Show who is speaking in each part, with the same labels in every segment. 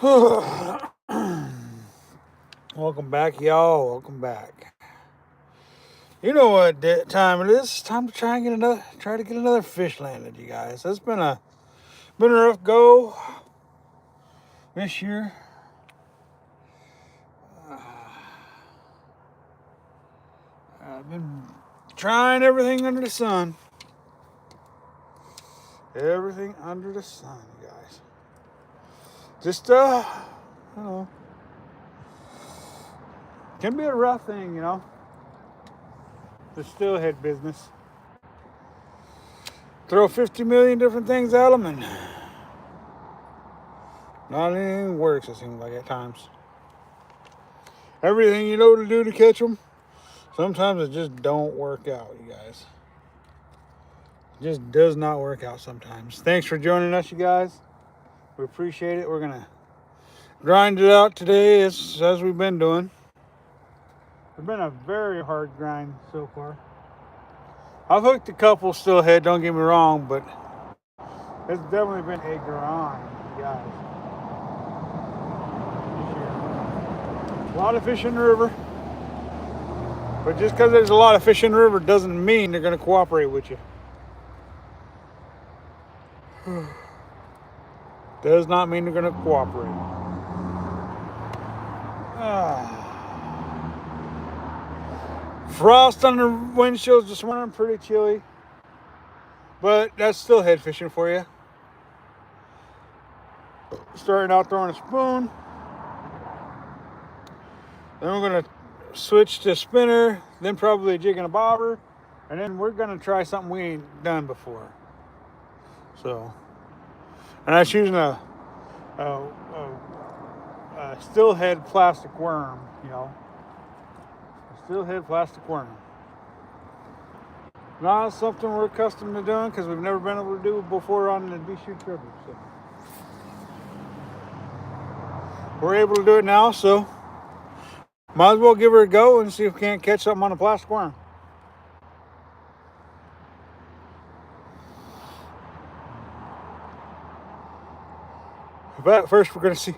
Speaker 1: Welcome back, y'all. Welcome back. You know what time it is? It's time to try to get another fish landed, you guys. It's been a rough go this year. I've been trying everything under the sun. Everything under the sun, you guys. Just you know, can be a rough thing, the steelhead business. Throw 50 million different things at them and not anything works, it seems like at times. Everything you know to do to catch them, sometimes it just don't work out, you guys. It just does not work out sometimes. Thanks for joining us, you guys. We appreciate it. We're going to grind it out today as we've been doing. It's been a very hard grind so far. I've hooked a couple steelhead, don't get me wrong, but it's definitely been a grind, you guys. A lot of fish in the river. But just because there's a lot of fish in the river doesn't mean they're going to cooperate with you. Does not mean they're going to cooperate. Frost on the windshields this morning, pretty chilly. But that's still head fishing for you. Starting out throwing a spoon. Then we're going to switch to spinner, then probably a jig and a bobber. And then we're going to try something we ain't done before. So, and I was using a steelhead plastic worm, A steelhead plastic worm. Not something we're accustomed to doing because we've never been able to do it before on the Deschutes River. So we're able to do it now, so might as well give her a go and see if we can't catch something on a plastic worm. But first we're going to see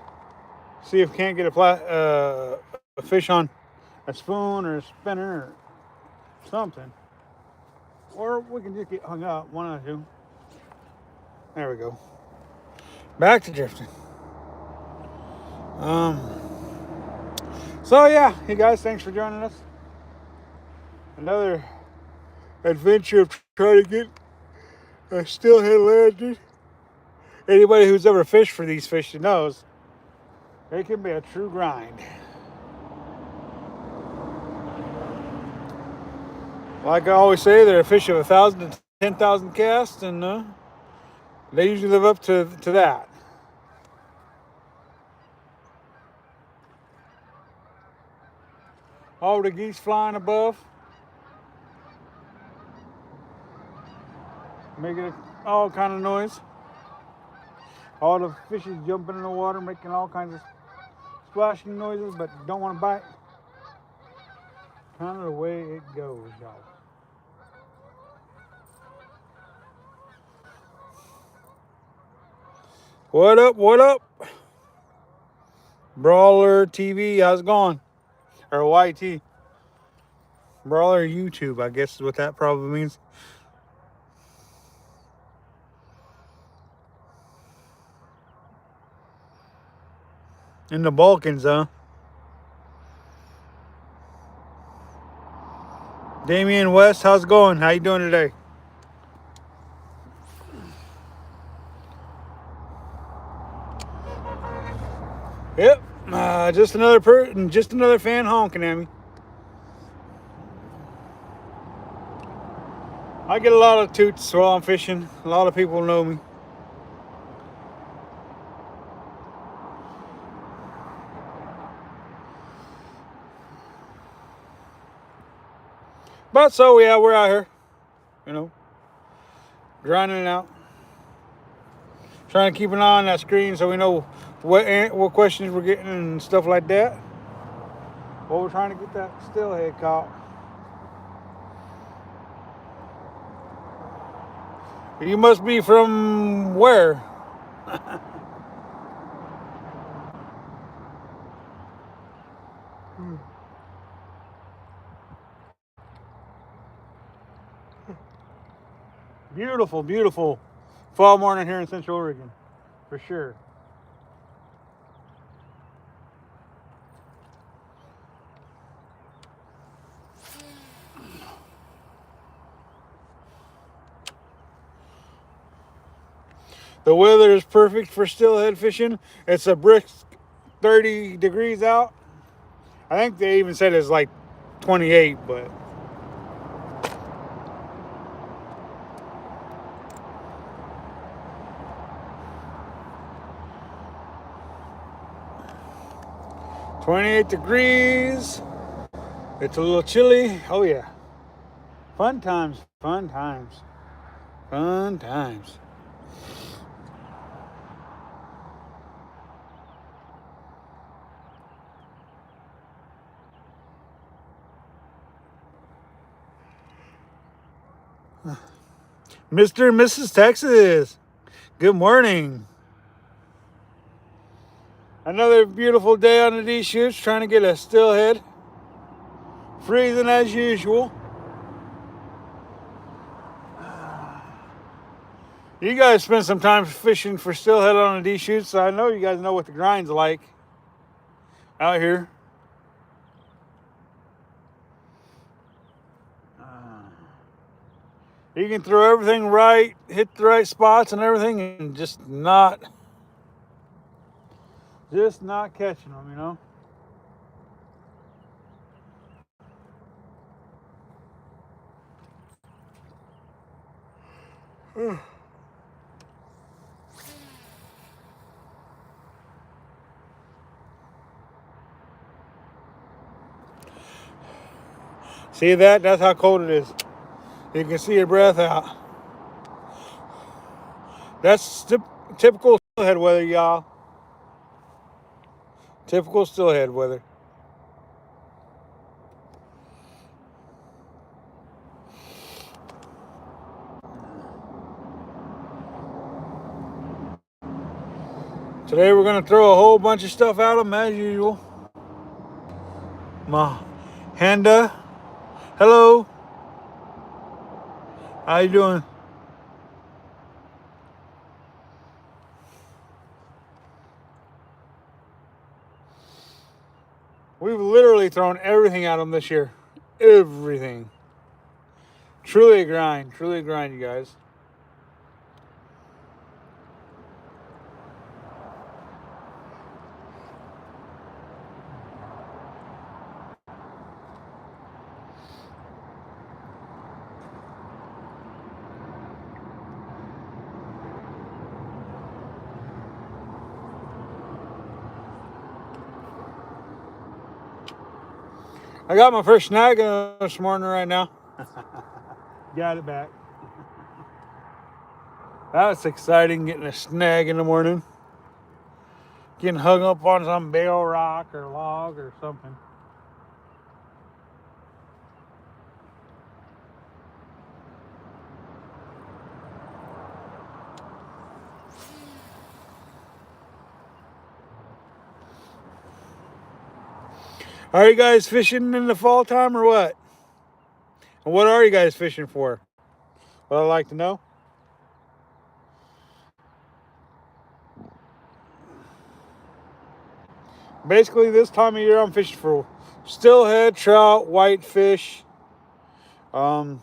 Speaker 1: if we can't get a fish on a spoon or a spinner or something. Or we can just get hung up, one of the two. There we go. Back to drifting. So yeah, you guys, thanks for joining us. Another adventure of trying to get a steelhead landed. Anybody who's ever fished for these fish knows it can be a true grind. Like I always say, they're a fish of 1,000 to 10,000 casts, and they usually live up to that. All the geese flying above, making all kind of noise. All the fishes jumping in the water, making all kinds of splashing noises, but don't want to bite. Kind of the way it goes, y'all. What up? What up? Brawler TV, how's it going? Or YT. Brawler YouTube, I guess is what that probably means. In the Balkans, huh? Damian West, how's it going? How you doing today? Yep, just another fan honking at me. I get a lot of toots while I'm fishing. A lot of people know me. But so yeah, we're out here, grinding it out. Trying to keep an eye on that screen so we know what questions we're getting and stuff like that. Well, we're trying to get that steelhead caught. You must be from where? Beautiful, beautiful fall morning here in Central Oregon, for sure. The weather is perfect for steelhead fishing. It's a brisk 30 degrees out. I think they even said it's like 28, but $28 degrees. It's a little chilly. Oh yeah. Fun times, fun times, fun times. Mr. and Mrs. Texas, good morning. Another beautiful day on the Deschutes, trying to get a steelhead. Freezing as usual. You guys spend some time fishing for steelhead on the Deschutes, so I know you guys know what the grind's like out here. You can throw everything right, hit the right spots and everything, and just not catching them, you know. See that? That's how cold it is. You can see your breath out. That's typical steelhead weather, y'all. Typical steelhead weather. Today we're gonna throw a whole bunch of stuff at them as usual. Mahanda, hello. How you doing? We've literally thrown everything at them this year. Everything. Truly a grind, you guys. I got my first snag this morning right now. Got it back. That's exciting, getting a snag in the morning. Getting hung up on some big old rock or log or something. Are you guys fishing in the fall time or what? And what are you guys fishing for? Would I like to know? Basically, this time of year, I'm fishing for steelhead, trout, whitefish, and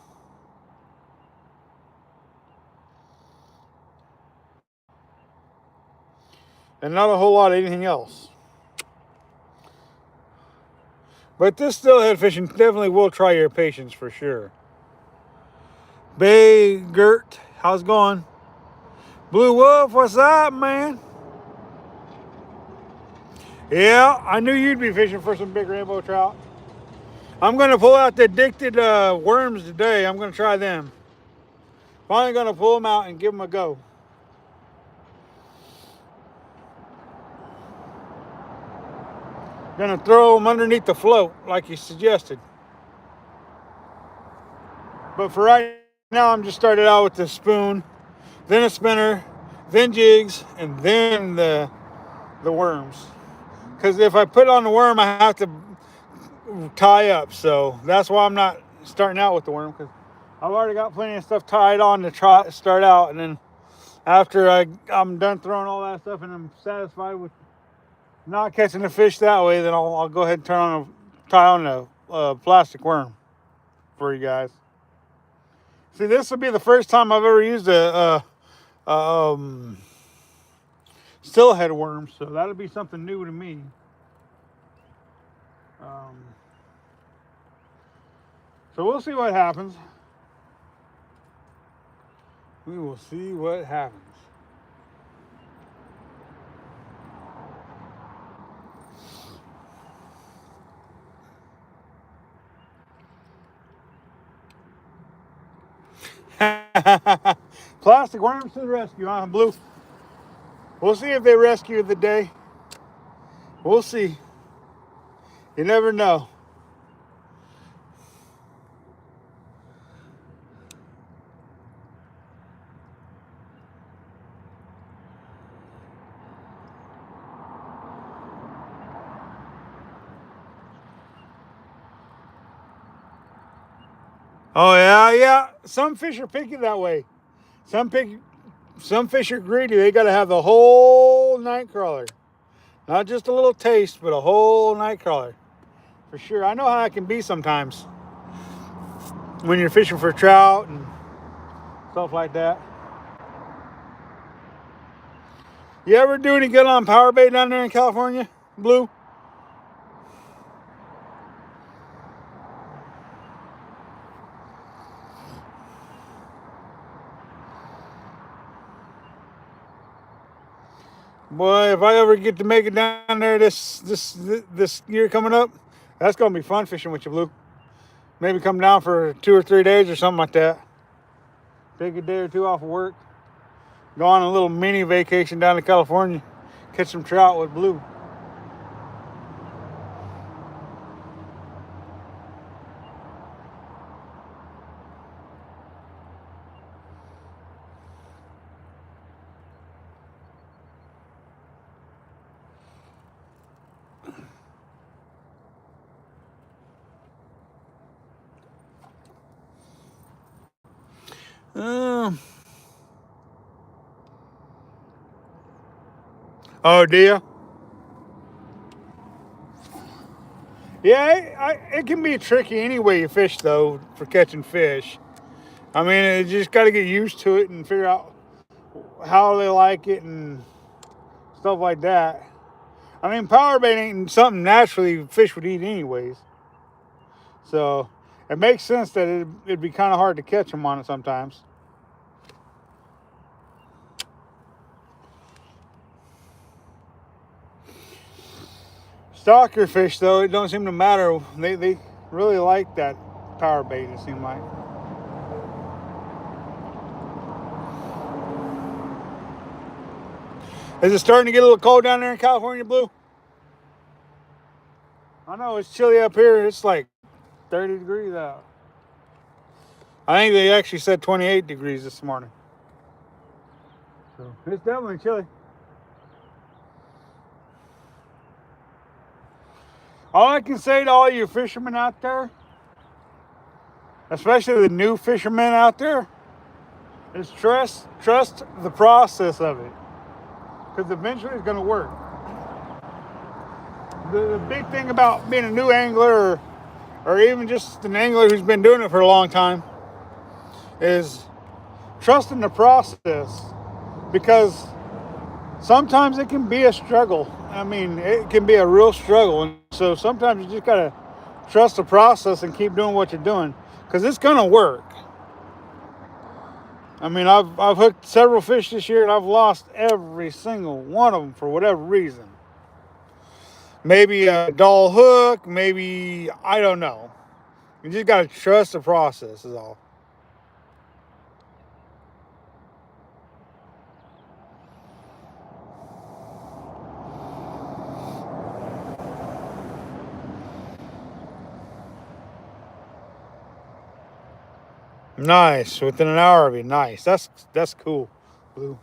Speaker 1: not a whole lot of anything else. But this steelhead fishing definitely will try your patience for sure. Bay Gert, how's it going? Blue Wolf, what's up, man? Yeah, I knew you'd be fishing for some big rainbow trout. I'm going to pull out the addicted worms today. I'm going to try them. Finally going to pull them out and give them a go. Going to throw them underneath the float like you suggested. But for right now, I'm just started out with the spoon, then a spinner, then jigs, and then the worms. Because if I put on the worm, I have to tie up. So that's why I'm not starting out with the worm, because I've already got plenty of stuff tied on to try start out, and then after I'm done throwing all that stuff and I'm satisfied with not catching the fish that way, then I'll go ahead and tie on a plastic worm for you guys. See, this will be the first time I've ever used a steelhead worm, so that'll be something new to me. So we'll see what happens. We will see what happens. Plastic worms to the rescue, huh, Blue? We'll see if they rescue the day. We'll see. You never know. Oh yeah. Some fish are picky that way. Some fish are greedy. They got to have the whole night crawler, not just a little taste, but a whole night crawler, for sure. I know how it can be sometimes when you're fishing for trout and stuff like that. You ever do any good on power bait down there in California, Blue? Boy, if I ever get to make it down there this year coming up, that's gonna be fun fishing with you, Blue. Maybe come down for 2 or 3 days or something like that. Take a day or two off of work. Go on a little mini vacation down to California. Catch some trout with Blue. Oh, do you? Yeah, it can be tricky any way you fish, though, for catching fish. I mean, you just got to get used to it and figure out how they like it and stuff like that. I mean, power bait ain't something naturally fish would eat anyways. So it makes sense that it'd be kind of hard to catch them on it sometimes. Stalker fish, though, it don't seem to matter. They really like that power bait, it seems like. Is it starting to get a little cold down there in California, Blue? I know it's chilly up here. It's like 30 degrees out. I think they actually said 28 degrees this morning. So it's definitely chilly. All I can say to all you fishermen out there, especially the new fishermen out there, is trust the process of it, because eventually it's going to work. The big thing about being a new angler, or even just an angler who's been doing it for a long time, is trusting the process, because sometimes it can be a struggle. I mean, it can be a real struggle, and so sometimes you just gotta trust the process and keep doing what you're doing, because it's gonna work. I mean, I've hooked several fish this year and I've lost every single one of them for whatever reason. Maybe a dull hook, maybe, I don't know. You just gotta trust the process is all. Nice. Within an hour of it. Nice. That's cool, Blue.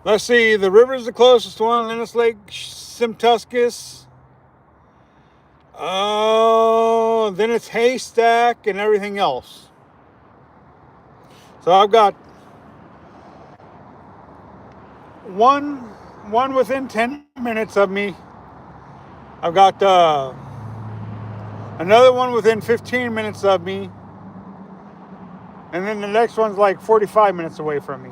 Speaker 1: Let's see. The river is the closest one. Then it's Lake Simtuscus. Then it's haystack and everything else. So I've got one within 10 minutes of me. I've got another one within 15 minutes of me. And then the next one's like 45 minutes away from me.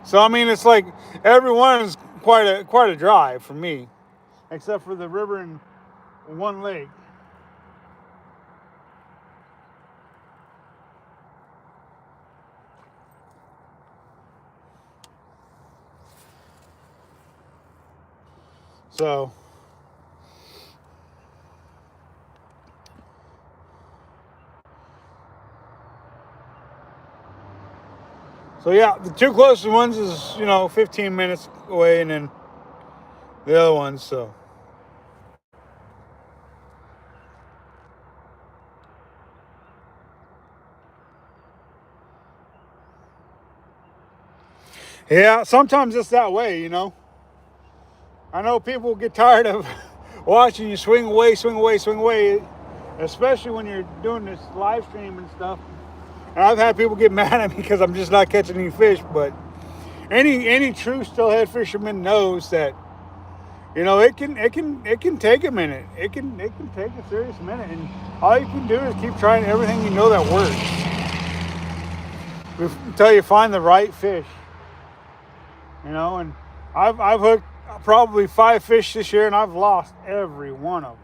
Speaker 1: So I mean, it's like everyone is quite a drive for me, except for the river and one lake. So yeah, the two closest ones is 15 minutes away, and then the other ones. So yeah, sometimes it's that way. I know people get tired of watching you swing away, swing away, swing away, especially when you're doing this live stream and stuff. And I've had people get mad at me because I'm just not catching any fish. But any true steelhead fisherman knows that it can take a minute. It can take a serious minute, and all you can do is keep trying everything that works until you find the right fish. And I've hooked probably 5 fish this year, and I've lost every one of them.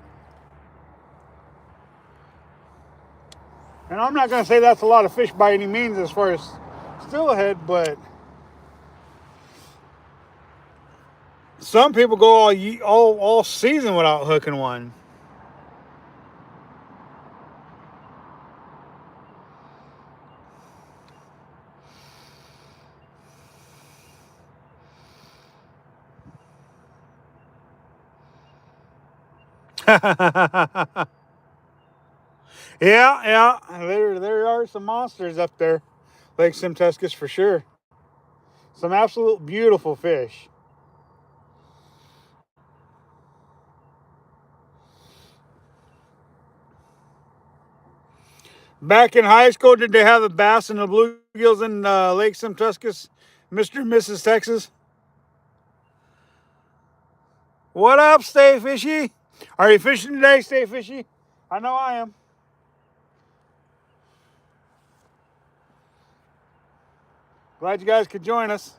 Speaker 1: And I'm not going to say that's a lot of fish by any means as far as steelhead, but some people go all season without hooking one. Yeah. There are some monsters up there, Lake Simtuscus for sure. Some absolute beautiful fish. Back in high school, did they have the bass and the bluegills in Lake Simtuscus, Mr. and Mrs. Texas? What up, Stay Fishy? Are you fishing today, Stay Fishy? I know I am. Glad you guys could join us.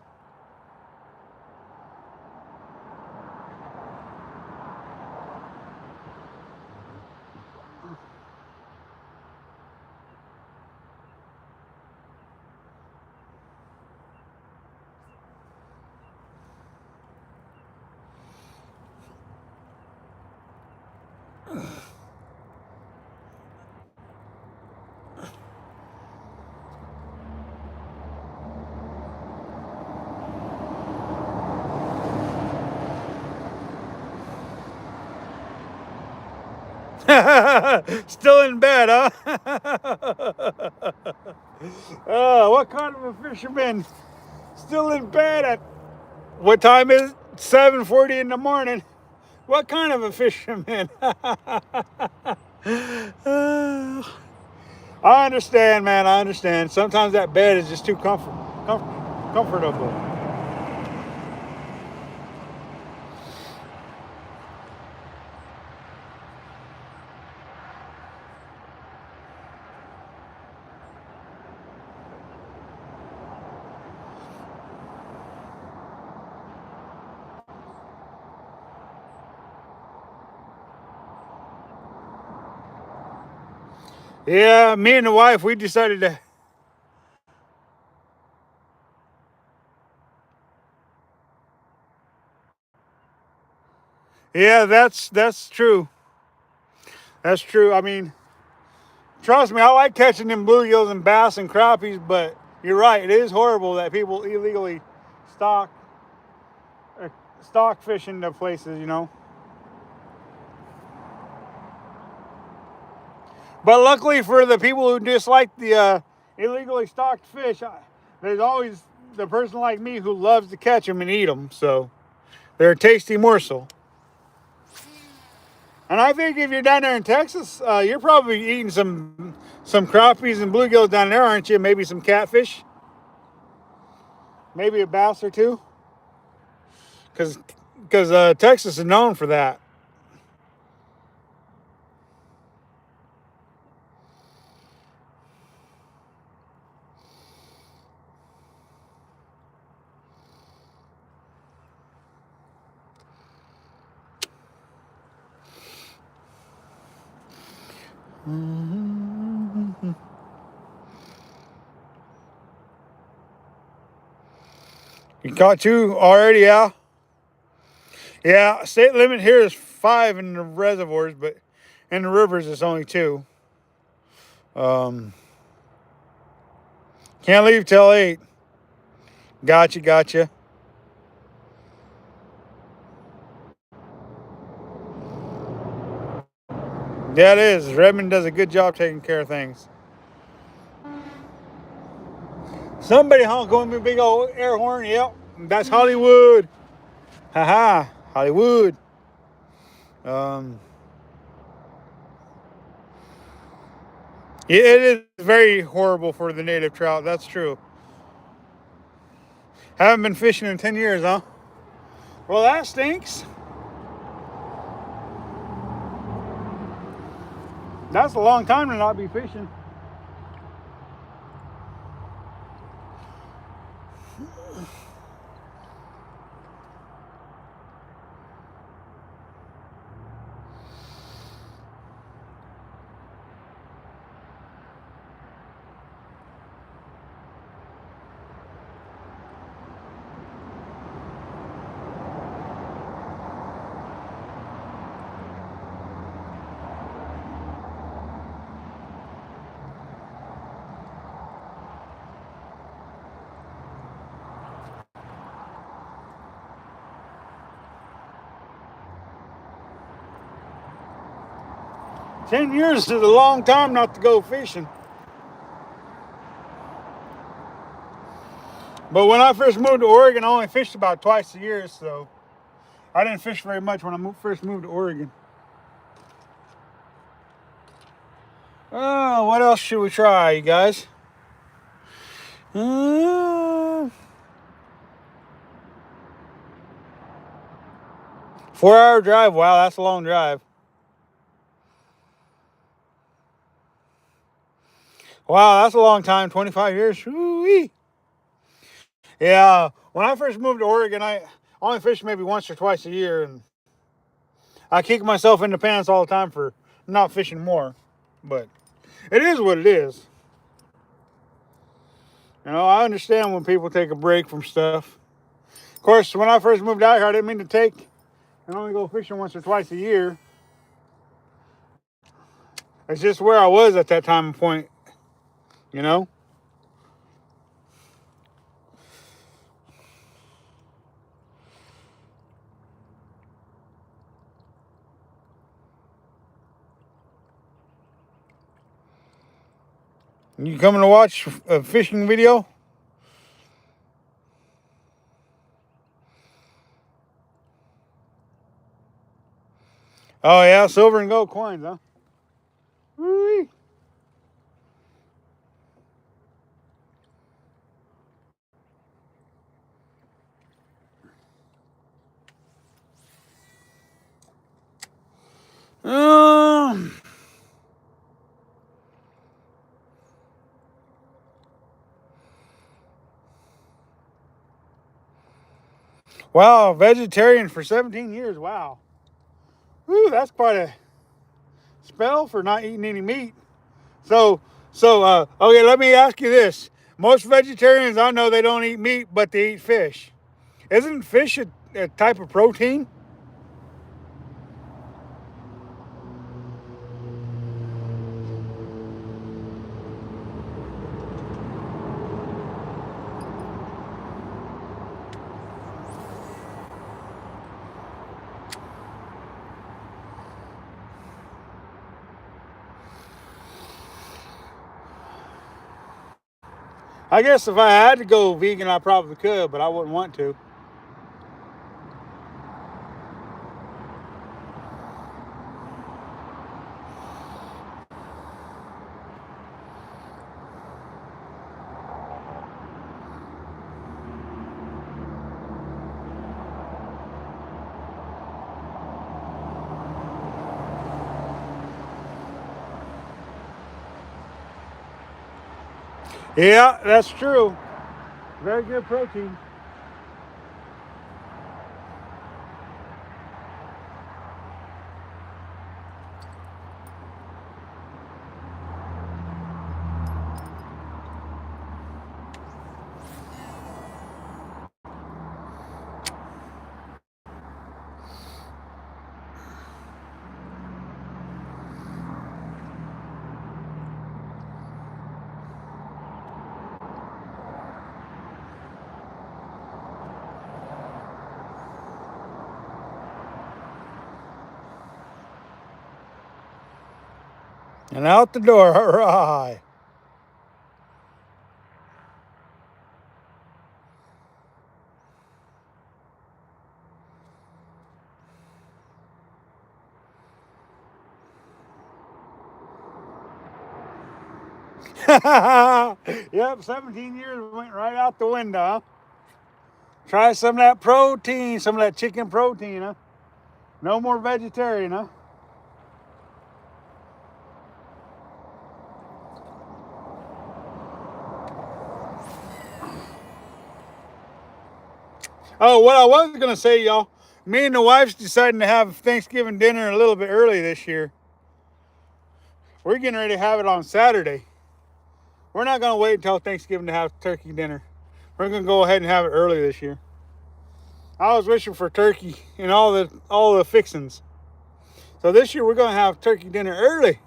Speaker 1: Still in bed, huh? What kind of a fisherman? Still in bed at what time is it? 7:40 in the morning. What kind of a fisherman? I understand, man. I understand. Sometimes that bed is just too comfortable. Yeah, me and the wife, we decided to. Yeah, that's true. That's true. I mean, trust me, I like catching them bluegills and bass and crappies, but you're right. It is horrible that people illegally stock fish into places, But luckily for the people who dislike the illegally stocked fish, there's always the person like me who loves to catch them and eat them. So they're a tasty morsel. And I think if you're down there in Texas, you're probably eating some crappies and bluegills down there, aren't you? Maybe some catfish. Maybe a bass or two. Because Texas is known for that. Mm-hmm. You caught 2 already, Al? Yeah, state limit here is 5 in the reservoirs, but in the rivers it's only 2. Can't leave till 8. Gotcha. Yeah, it is. Redmond does a good job taking care of things. Somebody honk on me, big old air horn. Yep, that's Hollywood. Haha, Hollywood. It is very horrible for the native trout. That's true. Haven't been fishing in 10 years, huh? Well, that stinks. That's a long time to not be fishing. Ten years is a long time not to go fishing. But when I first moved to Oregon, I only fished about twice a year, so I didn't fish very much when I first moved to Oregon. Oh, what else should we try, you guys? 4-hour drive. Wow, that's a long drive. Wow, that's a long time. 25 years. Woo-wee. Yeah, when I first moved to Oregon, I only fished maybe once or twice a year, and I kick myself in the pants all the time for not fishing more. But it is what it is. You know, I understand when people take a break from stuff. Of course, when I first moved out here, I didn't mean to take and only go fishing once or twice a year. It's just where I was at that time and point, you know? You coming to watch a fishing video? Oh yeah, silver and gold coins, huh? Woo-wee. Wow, vegetarian for 17 years. Wow. Woo, that's quite a spell for not eating any meat. So, okay, let me ask you this. Most vegetarians I know, they don't eat meat, but they eat fish. Isn't fish a type of protein? I guess if I had to go vegan, I probably could, but I wouldn't want to. Yeah, that's true. Very good protein. And out the door. All right. Yep, 17 years went right out the window, huh? Try some of that protein, some of that chicken protein, huh? No more vegetarian, huh? Oh, what I was going to say, y'all, me and the wife's deciding to have Thanksgiving dinner a little bit early this year. We're getting ready to have it on Saturday. We're not going to wait until Thanksgiving to have turkey dinner. We're going to go ahead and have it early this year. I was wishing for turkey and all the fixings. So this year we're going to have turkey dinner early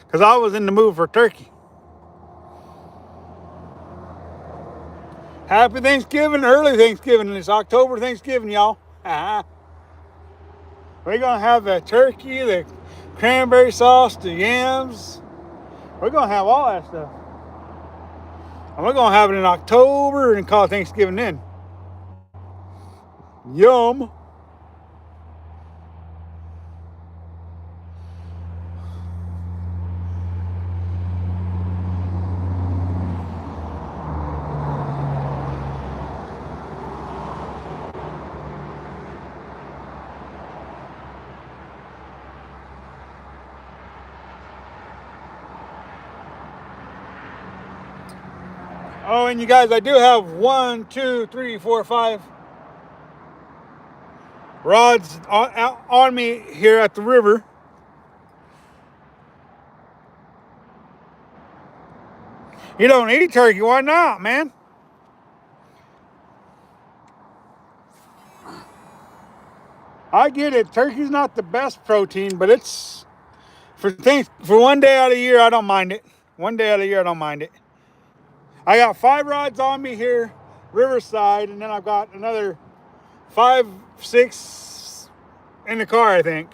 Speaker 1: because I was in the mood for turkey. Happy Thanksgiving, early Thanksgiving. It's October Thanksgiving, y'all. We're going to have the turkey, the cranberry sauce, the yams. We're going to have all that stuff. And we're going to have it in October and call it Thanksgiving then. Yum. Oh, and you guys, I do have 1, 2, 3, 4, 5 rods on me here at the river. You don't eat turkey, why not, man? I get it. Turkey's not the best protein, but it's for one day out of the year, I don't mind it. One day out of the year, I don't mind it. I got 5 rods on me here, riverside, and then I've got another 5, 6 in the car, I think.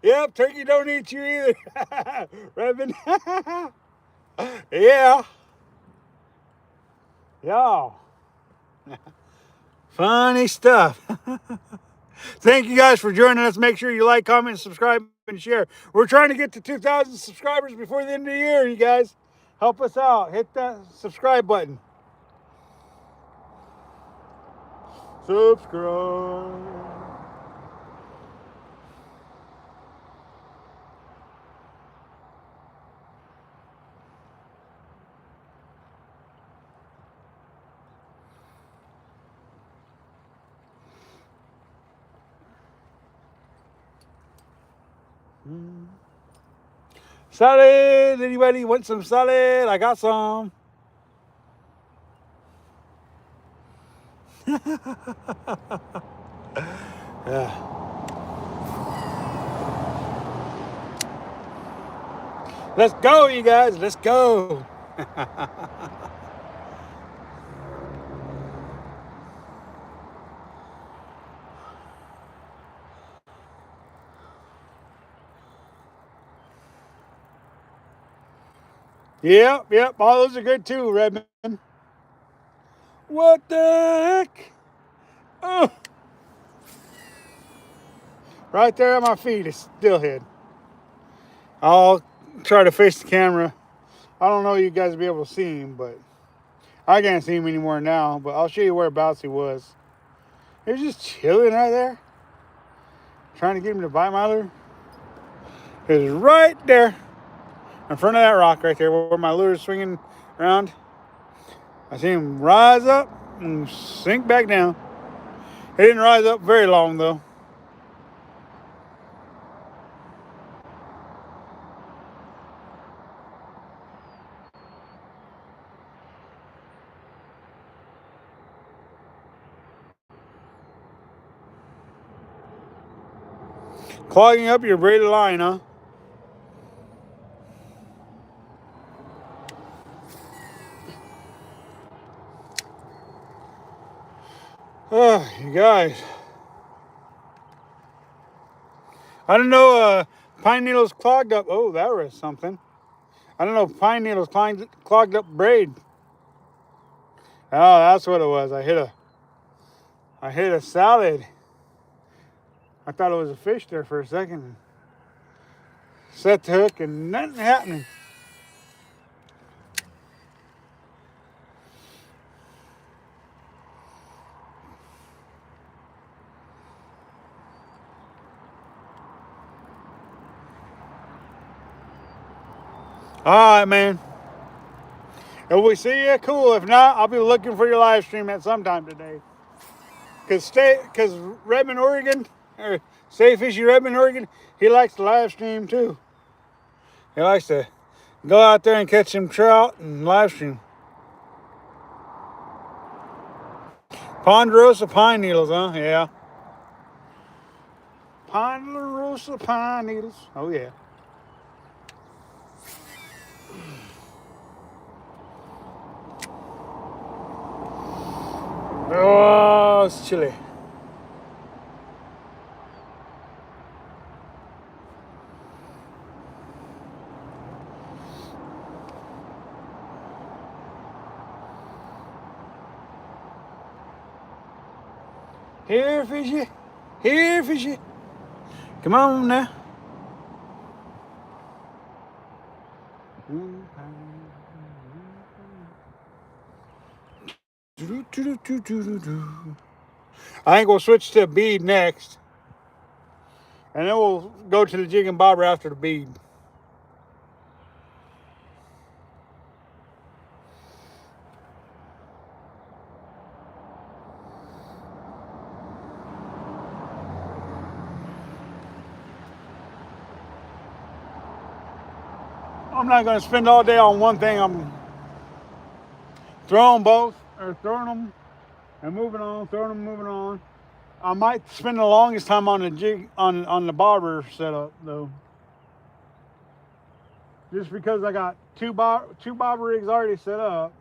Speaker 1: Yep, turkey don't eat you either. Reverend. Yeah. Y'all. Funny stuff. Thank you guys for joining us. Make sure you like, comment, subscribe, and share. We're trying to get to 2,000 subscribers before the end of the year, you guys. Help us out. Hit that subscribe button. Subscribe. Salad. Anybody want some salad? I got some. Yeah. Let's go, you guys. Let's go. Yep. All those are good too, Redman. What the heck? Oh. Right there at my feet is steelhead. I'll try to face the camera. I don't know you guys will be able to see him, but I can't see him anymore now. But I'll show you whereabouts he was. He's just chilling right there, trying to get him to bite my lure. He's right there in front of that rock right there where my lure is swinging around. I see him rise up and sink back down. He didn't rise up very long though. Clogging up your braided line, huh? Oh, you guys. I don't know, pine needles clogged up. Oh, that was something. I don't know, pine needles clogged up braid. Oh, that's what it was. I hit a salad. I thought it was a fish there for a second. Set the hook and nothing happening. All right, man. If we see you, cool. If not, I'll be looking for your live stream at some time today. Cause Redmond, Oregon, or Stay Fishy Redmond, Oregon, he likes to live stream too. He likes to go out there and catch some trout and live stream. Ponderosa pine needles, huh? Yeah. Ponderosa pine needles. Oh yeah. Oh, it's chilly. Here, fishy. Here, fishy. Come on now. I think we'll switch to bead next. And then we'll go to the jig and bobber after the bead. I'm not going to spend all day on one thing. I'm throwing both, or throwing them and moving on, throwing them, moving on. I might spend the longest time on the jig, on the bobber setup though. Just because I got two bobber rigs already set up.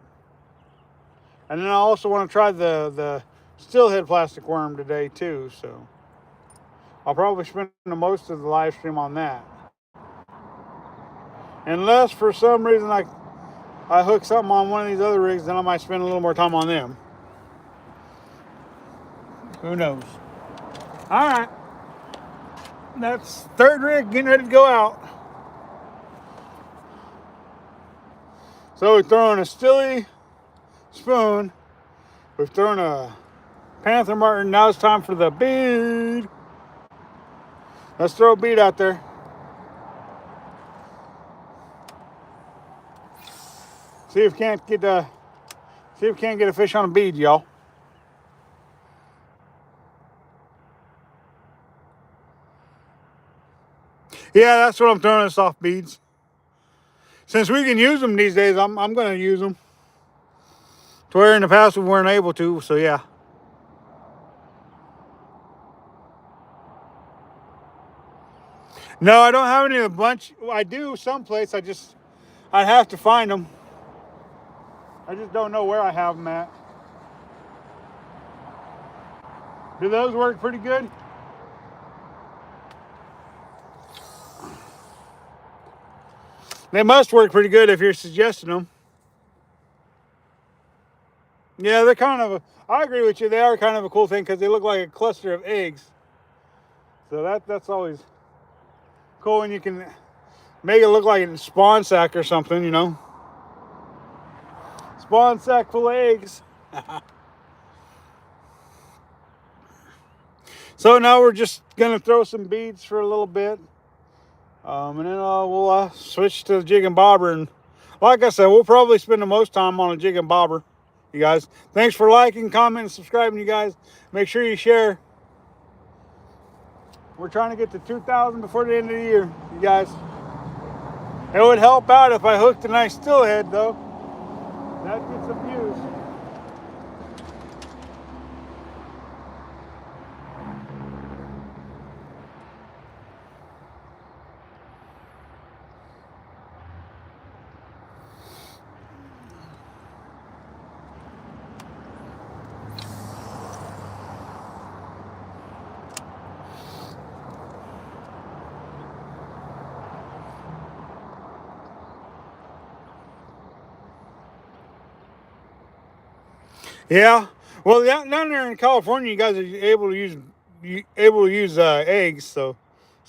Speaker 1: And then I also want to try the steelhead plastic worm today too, so I'll probably spend the most of the live stream on that. Unless for some reason I hook something on one of these other rigs, then I might spend a little more time on them. Who knows? All right. That's third rig getting ready to go out. So we're throwing a stilly spoon. We've thrown a panther martin. Now it's time for the bead. Let's throw a bead out there. See if we can't get a fish on a bead, y'all. Yeah, that's what I'm throwing, soft beads. Since we can use them these days, I'm going to use them. To where in the past we weren't able to, so yeah. No, I don't have any of the bunch. I do someplace. I'd have to find them. I just don't know where I have them at. Do those work pretty good? They must work pretty good if you're suggesting them. Yeah, they're kind of I agree with you. They are kind of a cool thing because they look like a cluster of eggs. So that's always cool when you can make it look like a spawn sack or something, you know. Spawn sack full of eggs. So now we're just gonna throw some beads for a little bit, and then we'll switch to the jig and bobber. And like I said, we'll probably spend the most time on a jig and bobber. You guys, thanks for liking, commenting, subscribing. You guys, make sure you share. We're trying to get to 2,000 before the end of the year, you guys. It would help out if I hooked a nice steelhead, though. That'd get some views. Yeah, well, down there in California, you guys are able to use eggs. So,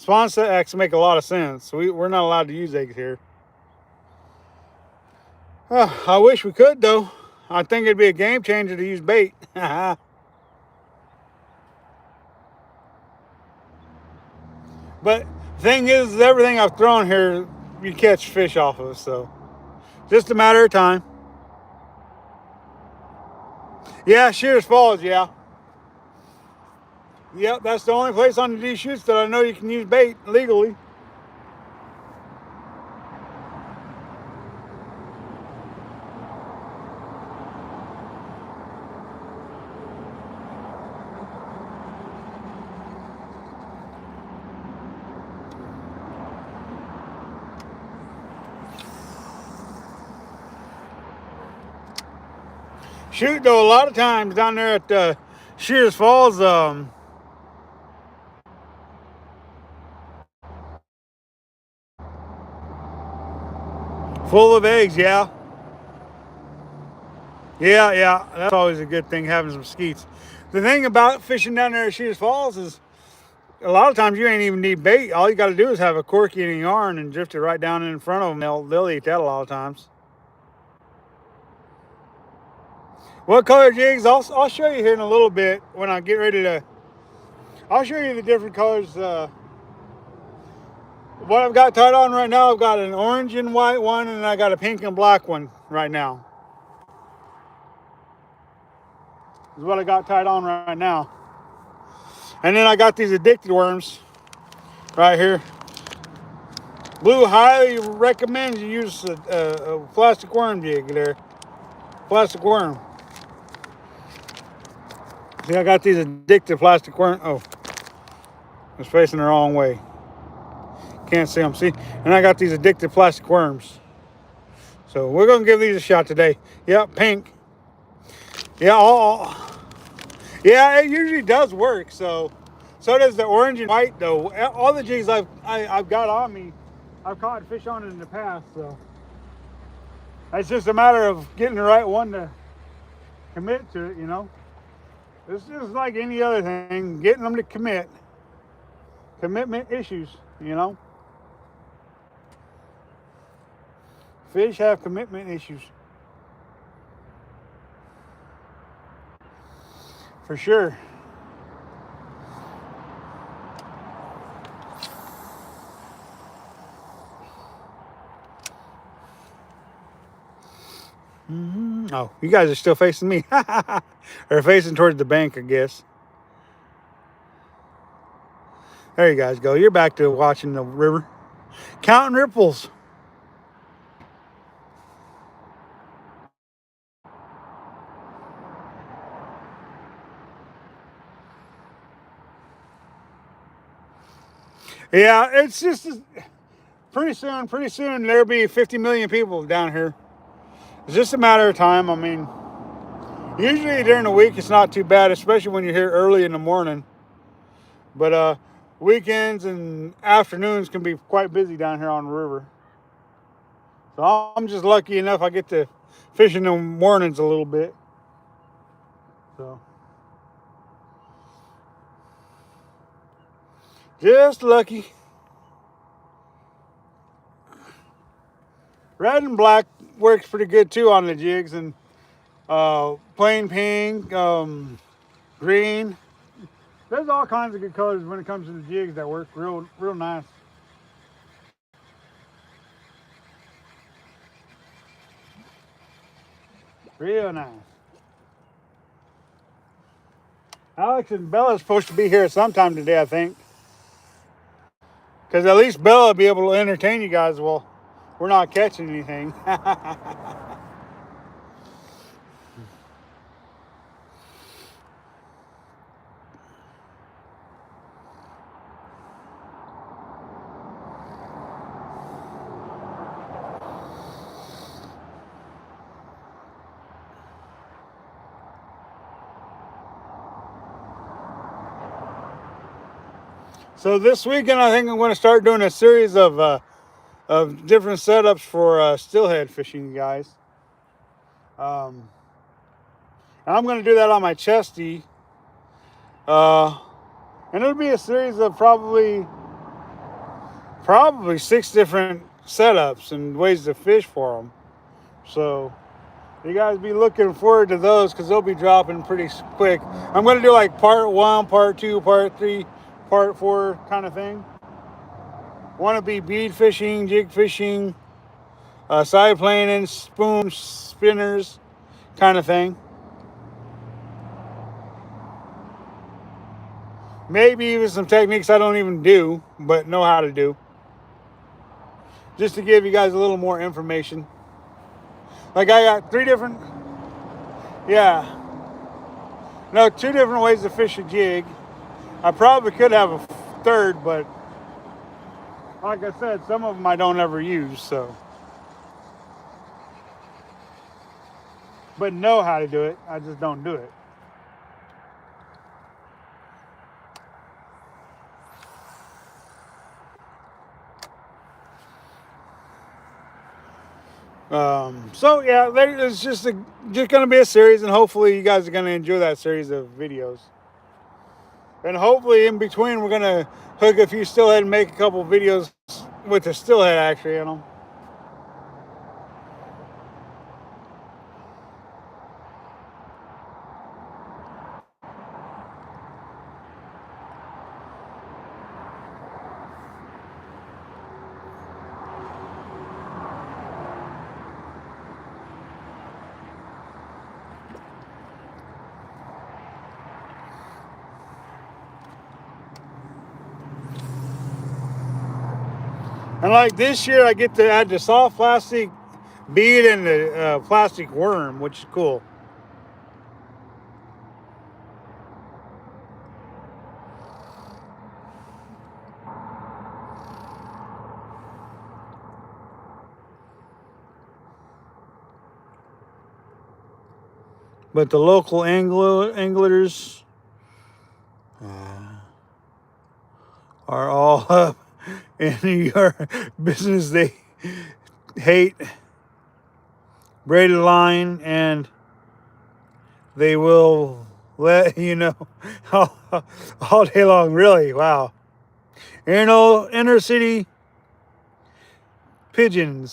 Speaker 1: Sponsa X make a lot of sense. We're not allowed to use eggs here. I wish we could, though. I think it'd be a game changer to use bait. But the thing is, everything I've thrown here, you catch fish off of. So, just a matter of time. Yeah, Shears Falls, yeah. Yep, that's the only place on the Deschutes that I know you can use bait legally. Shoot, though, a lot of times down there at Shears Falls, full of eggs, yeah. Yeah, that's always a good thing, having some skeets. The thing about fishing down there at Shears Falls is a lot of times you ain't even need bait. All you got to do is have a corky and a yarn and drift it right down in front of them. They'll eat that a lot of times. What color jigs? I'll show you here in a little bit when I get ready to. I'll show you the different colors. What I've got tied on right now, I've got an orange and white one, and I got a pink and black one right now. Is what I got tied on right now. And then I got these addicted worms right here. Blue highly recommends you use a plastic worm jig there. Plastic worm. See, I got these addicted plastic worm. Oh, it's facing the wrong way. Can't see them. See, and I got these addicted plastic worms. So we're gonna give these a shot today. Yep, pink. Yeah, yeah, it usually does work. So does the orange and white though. All the jigs I've got on me, I've caught fish on it in the past. So it's just a matter of getting the right one to commit to it. You know, it's just like any other thing, getting them to commit. Commitment issues. You know, fish have commitment issues. For sure. Oh, you guys are still facing me. Or facing towards the bank, I guess. There you guys go. You're back to watching the river. Counting ripples. Yeah, it's just pretty soon there'll be 50 million people down here. It's just a matter of time. I mean, usually during the week it's not too bad, especially when you're here early in the morning. But weekends and afternoons can be quite busy down here on the river. So I'm just lucky enough I get to fish in the mornings a little bit. So just lucky. Red and black works pretty good too on the jigs, and plain pink, green. There's all kinds of good colors when it comes to the jigs that work real nice. Real nice. Alex and Bella are supposed to be here sometime today, I think. Because at least Bella will be able to entertain you guys while we're not catching anything. So this weekend, I think I'm going to start doing a series of different setups for steelhead fishing, you guys. And I'm going to do that on my chesty. And it'll be a series of probably 6 different setups and ways to fish for them. So you guys be looking forward to those because they'll be dropping pretty quick. I'm going to do like part 1, part 2, part 3, part 4 kind of thing. Want to be bead fishing, jig fishing, side planing, spoon spinners kind of thing. Maybe even some techniques I don't even do, but know how to do. Just to give you guys a little more information. Like I got 3 different, no, 2 different ways to fish a jig. I probably could have a third, but like I said, some of them I don't ever use, so. But know how to do it, I just don't do it. So yeah, it's just going to be a series, and hopefully you guys are going to enjoy that series of videos. And hopefully in between we're going to hook a few steelhead and make a couple videos with the steelhead actually in them. And like this year I get to add the soft plastic bead and the plastic worm, which is cool. But the local anglers are all up in your business. They hate braided line, and they will let you know all day long. Really, wow. Inner city pigeon,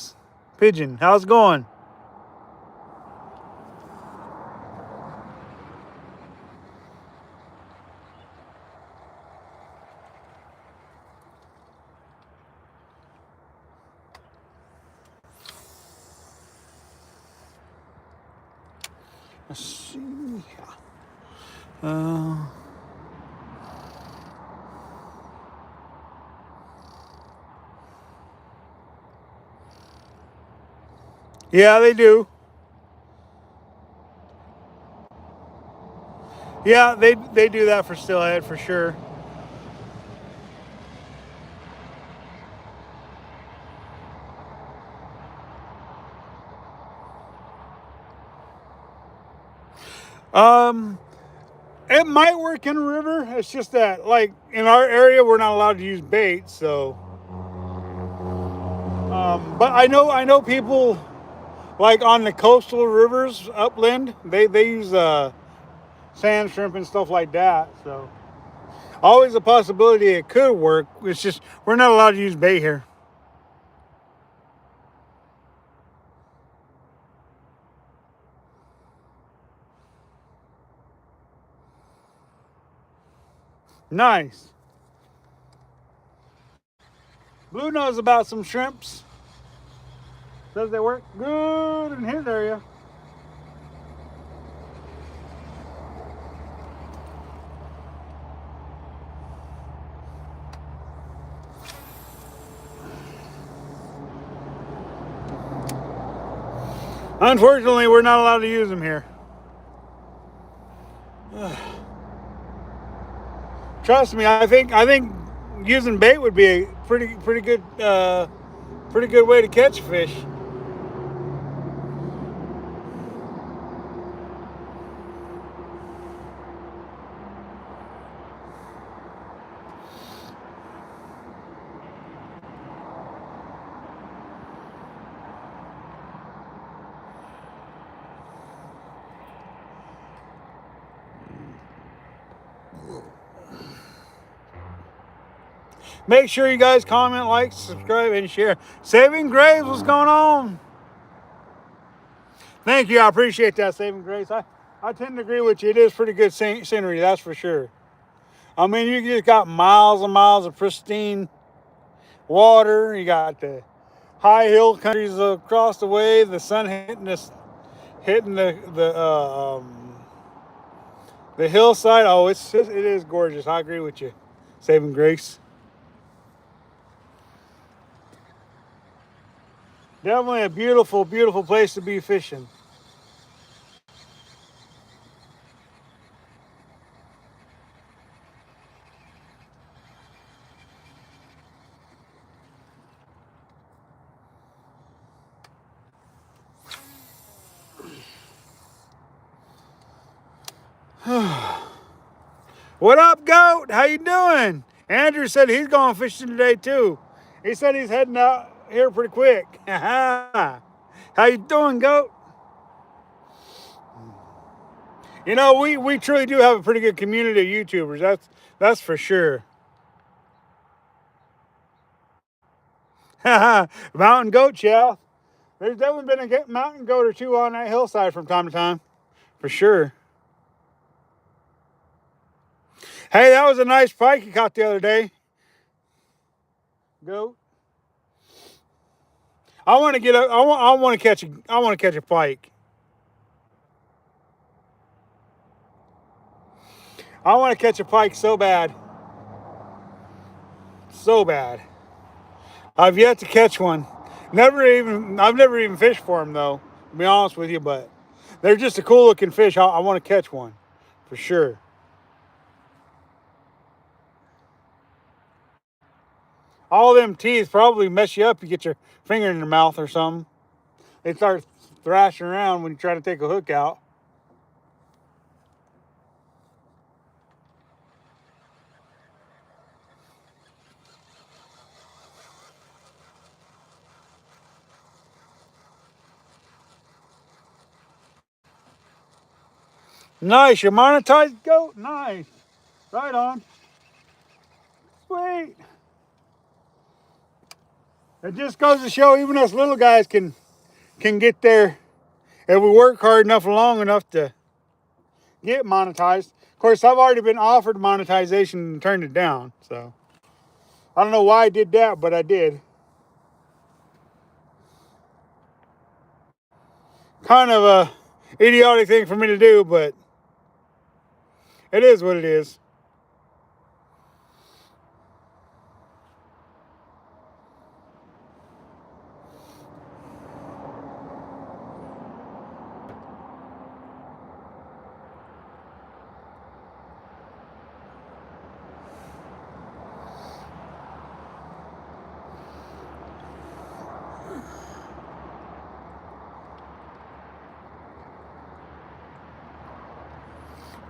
Speaker 1: how's it going? Let's see. Yeah, they do. Yeah, they do that for steelhead for sure. It might work in a river. It's just that, like, in our area, we're not allowed to use bait. So, but I know people like on the coastal rivers upland. They use sand shrimp and stuff like that. So, always a possibility it could work. It's just we're not allowed to use bait here. Nice. Blue knows about some shrimps. Says they work good in his area. Unfortunately, we're not allowed to use them here. Trust me, I think using bait would be a pretty good way to catch fish. Make sure you guys comment, like, subscribe, and share. Saving Grace, what's going on? Thank you. I appreciate that, Saving Grace. I tend to agree with you. It is pretty good scenery, that's for sure. I mean, you just got miles and miles of pristine water. You got the high hill countries across the way. The sun hitting the hillside. Oh, it is gorgeous. I agree with you, Saving Grace. Definitely a beautiful, beautiful place to be fishing. What up, Goat? How you doing? Andrew said he's going fishing today too. He said he's heading out here pretty quick. How you doing, Goat? You know, we truly do have a pretty good community of YouTubers. That's for sure. Mountain goat, yeah. There's definitely been a mountain goat or two on that hillside from time to time, for sure. Hey, that was a nice pike you caught the other day. Goat. I want to get up. I want to catch a pike. I want to catch a pike so bad. So bad. I've yet to catch one. I've never even fished for them though, to be honest with you, but they're just a cool looking fish. I want to catch one, for sure. All them teeth probably mess you up. You get your finger in your mouth or something. They start thrashing around when you try to take a hook out. Nice, you monetized goat? Nice. Right on. Sweet. It just goes to show even us little guys can get there if we work hard enough long enough to get monetized. Of course, I've already been offered monetization and turned it down. So I don't know why I did that, but I did. Kind of a idiotic thing for me to do, but it is what it is.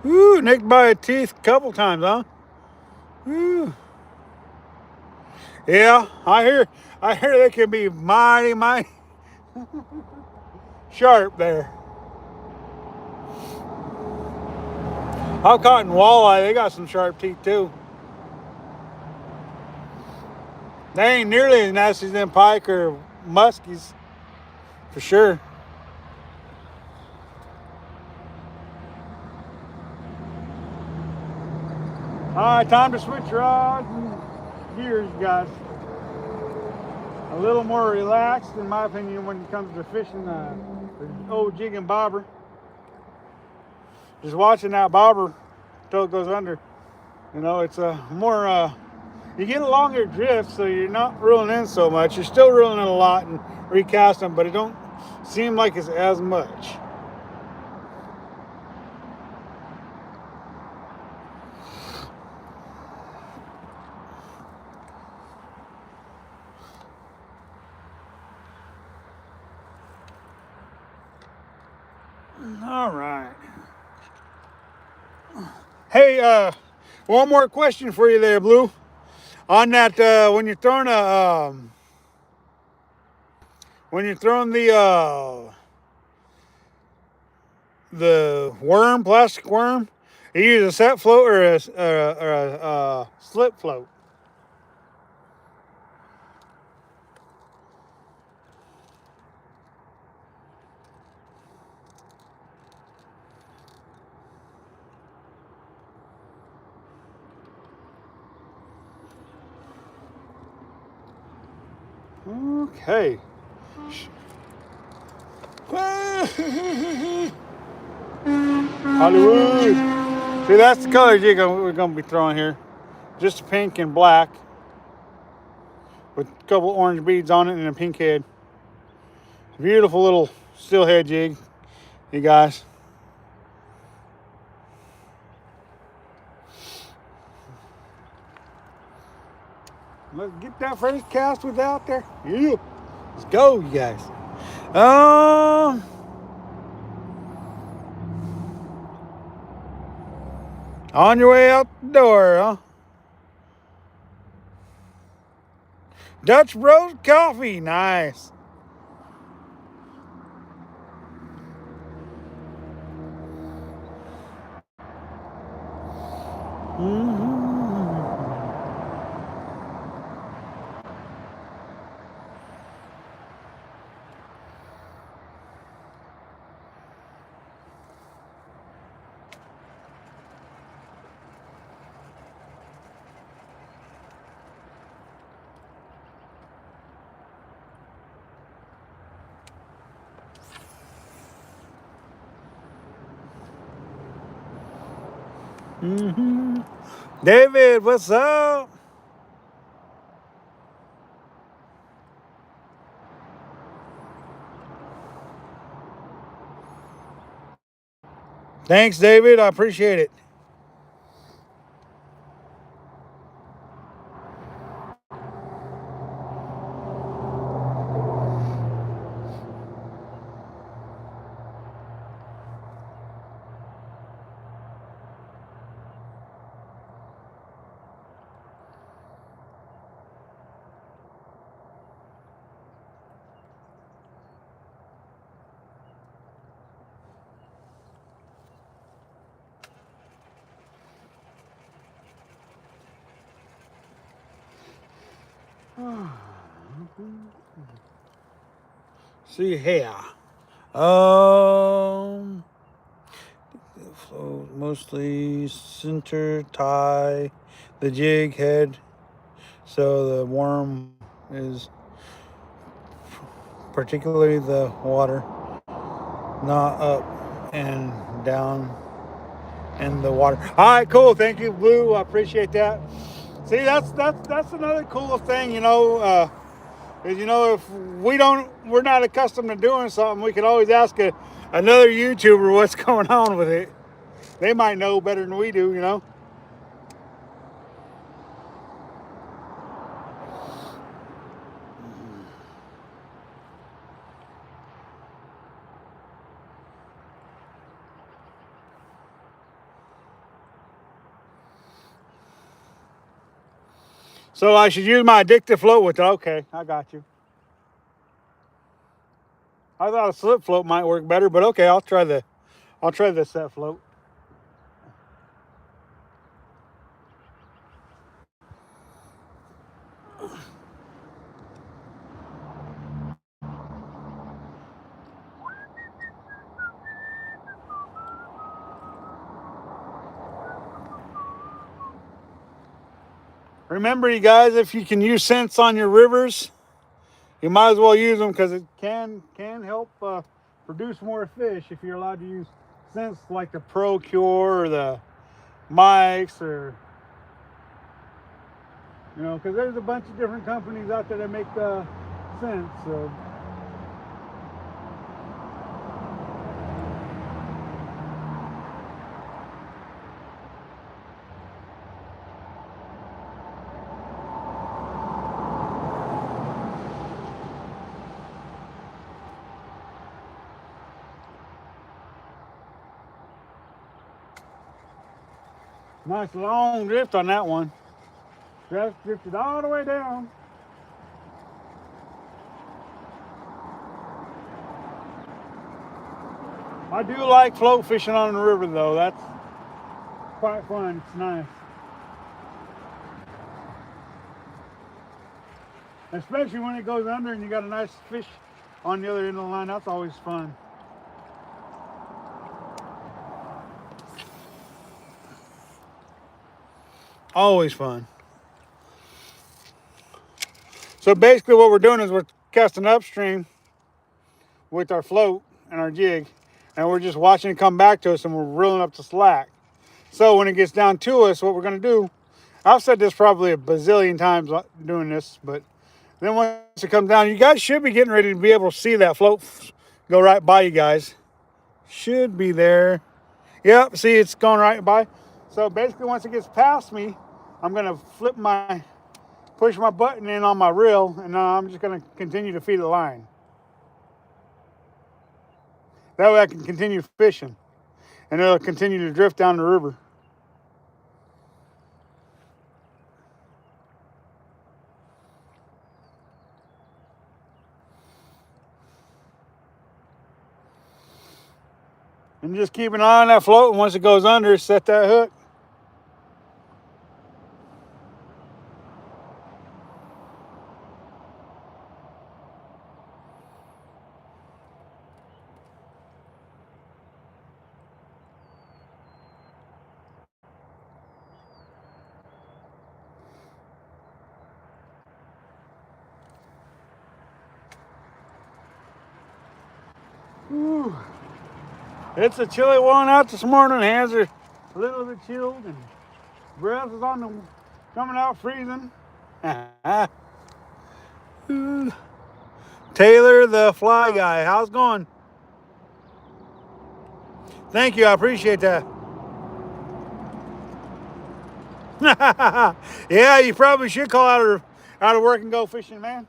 Speaker 1: Ooh, nicked by a teeth a couple times, huh? Ooh. Yeah, I hear they can be mighty sharp there. I've caught in walleye, they got some sharp teeth too. They ain't nearly as nasty as them pike or muskies, for sure. All right, time to switch rods and gears, guys. A little more relaxed, in my opinion, when it comes to fishing the old jig and bobber. Just watching that bobber till it goes under. You know, it's a more, you get a longer drift, so you're not reeling in so much. You're still reeling in a lot and recasting, but it don't seem like it's as much. All right. Hey, one more question for you there, Blue. On that, when you're throwing the worm, plastic worm, you use a set float or a slip float. Okay. Hollywood. See, that's the color jig we're going to be throwing here. Just pink and black with a couple orange beads on it and a pink head. Beautiful little steelhead jig, you guys. Let's get that first cast with out there. Yeah. Let's go, you guys. On your way out the door, huh? Dutch roast coffee, nice. David, what's up? Thanks, David. I appreciate it. See here. Float mostly center tie the jig head, so the worm is particularly the water, not up and down in the water. All right, cool. Thank you, Blue. I appreciate that. See, that's another cool thing, you know. Is, you know, if we're not accustomed to doing something, we can always ask another YouTuber what's going on with it. They might know better than we do, you know. So I should use my addictive float with it. Okay, I got you. I thought a slip float might work better, but okay, I'll try the set float. Remember, you guys, if you can use scents on your rivers, you might as well use them, because it can help produce more fish if you're allowed to use scents like the Pro Cure or the Mike's, or because there's a bunch of different companies out there that make scents. So nice long drift on that one. Just drifted all the way down. I do like float fishing on the river, though. That's quite fun. It's nice. Especially when it goes under and you got a nice fish on the other end of the line. That's always fun. Always fun. So basically what we're doing is we're casting upstream with our float and our jig, and we're just watching it come back to us, and we're reeling up the slack. So when it gets down to us, what we're going to do, I've said this probably a bazillion times doing this, but then once it comes down, you guys should be getting ready to be able to see that float go right by you guys. Should be there. Yep, see, it's going right by. So basically once it gets past me, I'm going to push my button in on my reel, and I'm just going to continue to feed the line. That way I can continue fishing, and it'll continue to drift down the river. And just keep an eye on that float, and once it goes under, set that hook. Whew. It's a chilly one out this morning. Hands are a little bit chilled, and breath is coming out freezing. Taylor, the fly guy, how's it going? Thank you, I appreciate that. Yeah, you probably should call out of work and go fishing, man.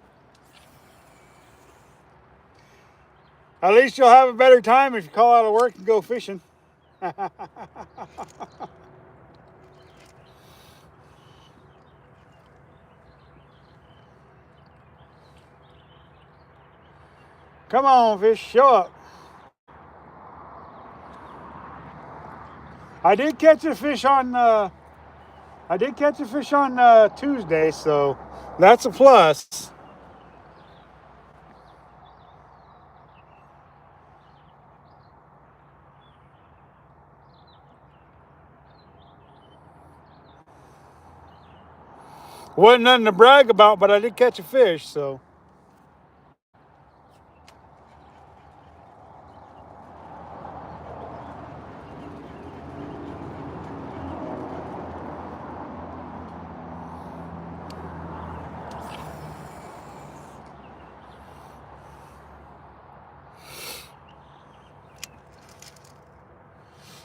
Speaker 1: At least you'll have a better time if you call out of work and go fishing. Come on, fish, show up. I did catch a fish on Tuesday, so that's a plus. Wasn't nothing to brag about, but I did catch a fish, so.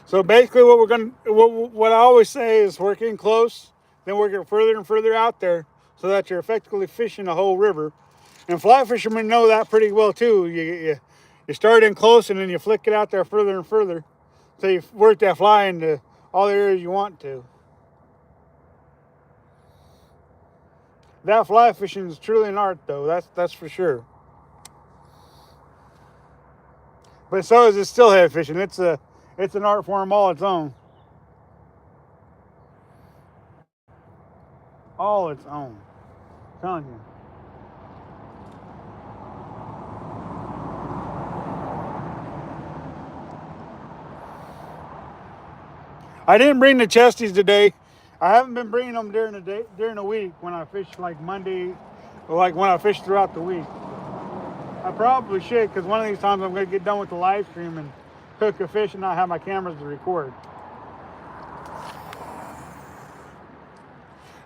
Speaker 1: So basically what I always say is work in close, then work it further and further out there, so that you're effectively fishing the whole river. And fly fishermen know that pretty well too. You start in close, and then you flick it out there further and further, so you work that fly into all the areas you want to. That fly fishing is truly an art, though. That's for sure. But so is it steelhead fishing. It's an art form all its own. All its own. I'm telling you. I didn't bring the chesties today. I haven't been bringing them during the day, during the week when I fish like Monday, or like when I fish throughout the week. I probably should, because one of these times I'm going to get done with the live stream and cook a fish and not have my cameras to record.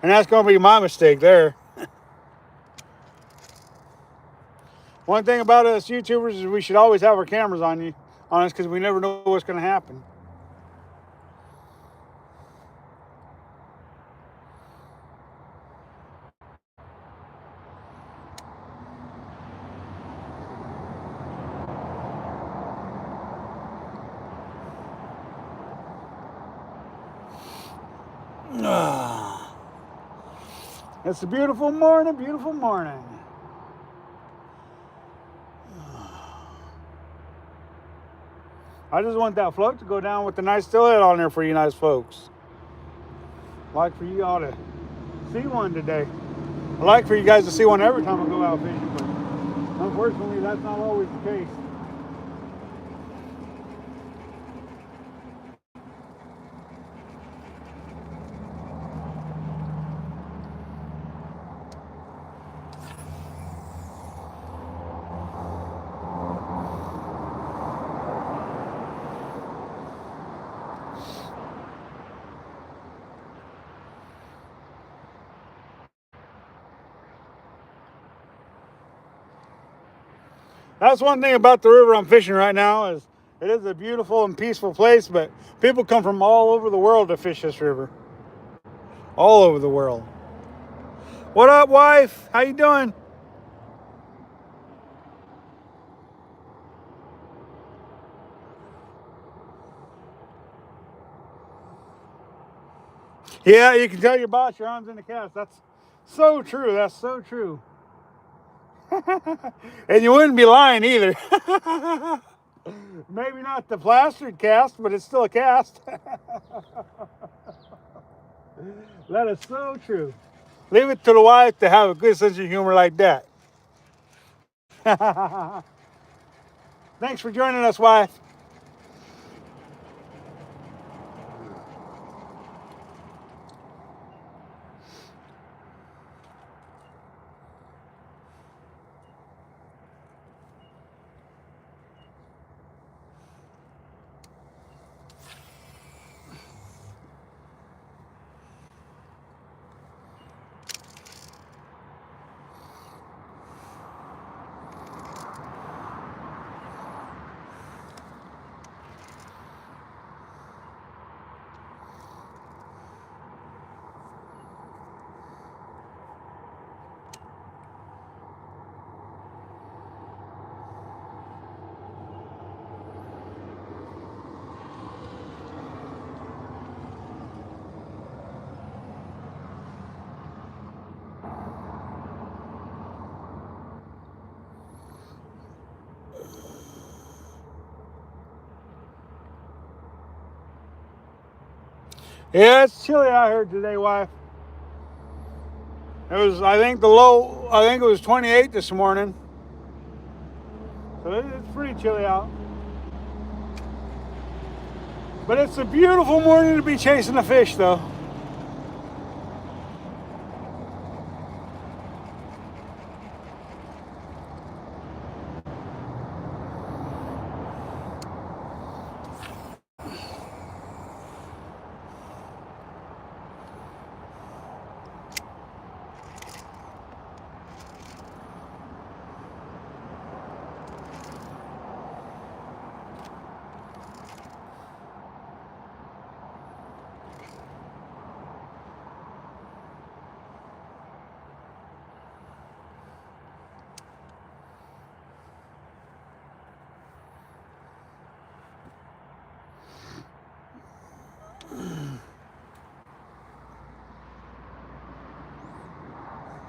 Speaker 1: And that's going to be my mistake there. One thing about us YouTubers is we should always have our cameras on us, because we never know what's going to happen. It's a beautiful morning, beautiful morning. I just want that float to go down with the nice steelhead on there for you nice folks. I'd like for you all to see one today. I'd like for you guys to see one every time I go out fishing, but unfortunately that's not always the case. That's one thing about the river I'm fishing right now, is it is a beautiful and peaceful place, but people come from all over the world to fish this river. All over the world. What up, wife? How you doing? Yeah, you can tell your boss your arm's in the cast. That's so true. That's so true. And you wouldn't be lying either. Maybe not the plastered cast, but it's still a cast. That is so true. Leave it to the wife to have a good sense of humor like that. Thanks for joining us, wife. Yeah, it's chilly out here today, wife. It was, I think it was 28 this morning. So it's pretty chilly out. But it's a beautiful morning to be chasing a fish, though.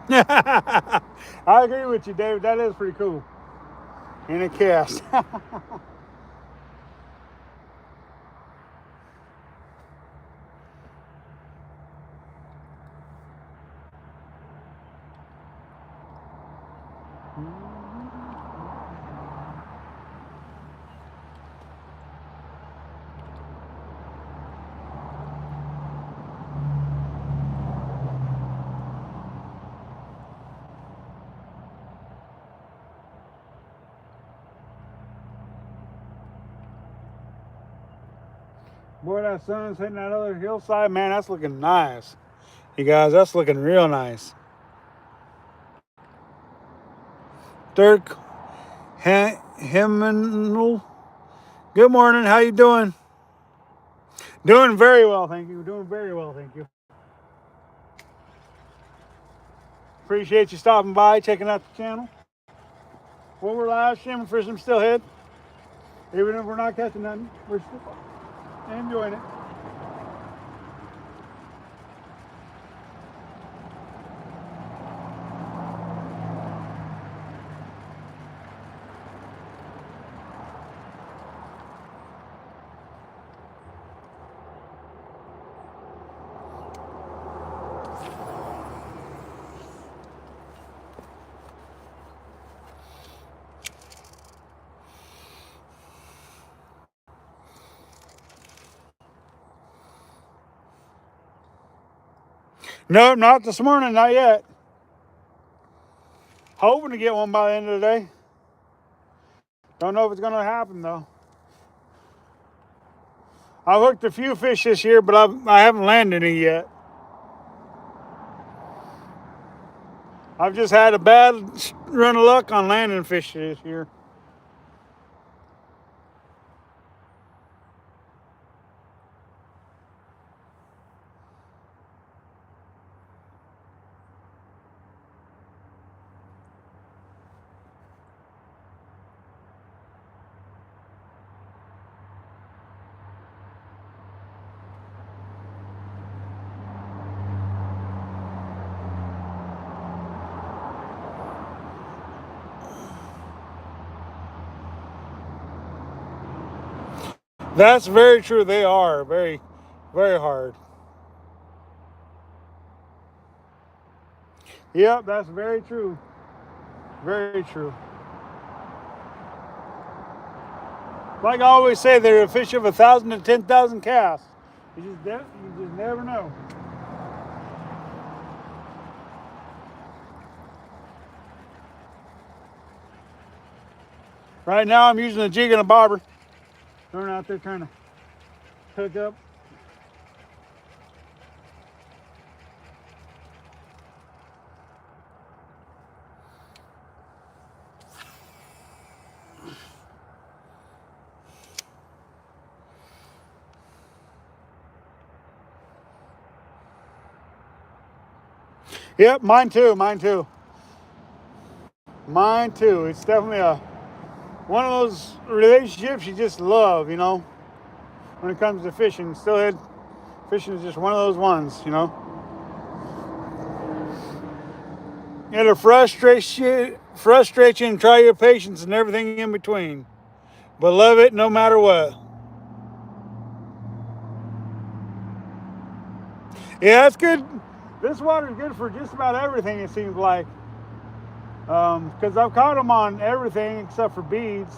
Speaker 1: I agree with you, David. That is pretty cool. In a cast. Boy, that sun's hitting that other hillside. Man, that's looking nice. You guys, that's looking real nice. Dirk Hemmenel. Good morning. How you doing? Doing very well, thank you. Doing very well, thank you. Appreciate you stopping by, checking out the channel. Well, we're live streaming for some steelhead. Even if we're not catching nothing, we're still enjoying it. Nope, not this morning, not yet. Hoping to get one by the end of the day. Don't know if it's going to happen, though. I've hooked a few fish this year, but I haven't landed any yet. I've just had a bad run of luck on landing fish this year. That's very true. They are very, very hard. Yep, that's very true. Very true. Like I always say, they're a fish of 1,000 to 10,000 casts. You just never know. Right now, I'm using a jig and a bobber. Going out there trying to hook up. Yep, mine too. Mine too. Mine too. It's definitely one of those relationships you just love, you know. When it comes to fishing, steelhead fishing is just one of those ones, you know. It'll frustrate you and try your patience and everything in between. But love it no matter what. Yeah, that's good. This water's good for just about everything, it seems like. Because I've caught them on everything except for beads.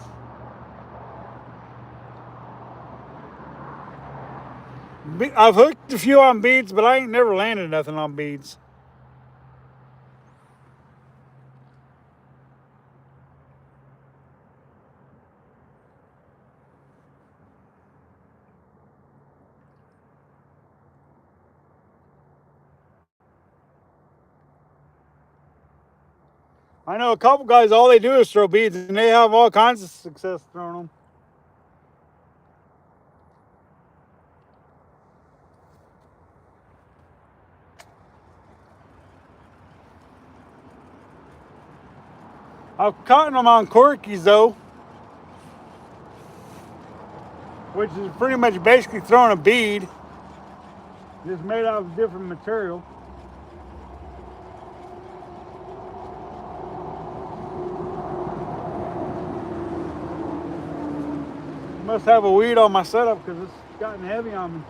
Speaker 1: I've hooked a few on beads, but I ain't never landed nothing on beads. I know a couple guys, all they do is throw beads, and they have all kinds of success throwing them. I've caught them on corkies, though, which is pretty much basically throwing a bead, just made out of different material. Must have a weed on my setup because it's gotten heavy on me.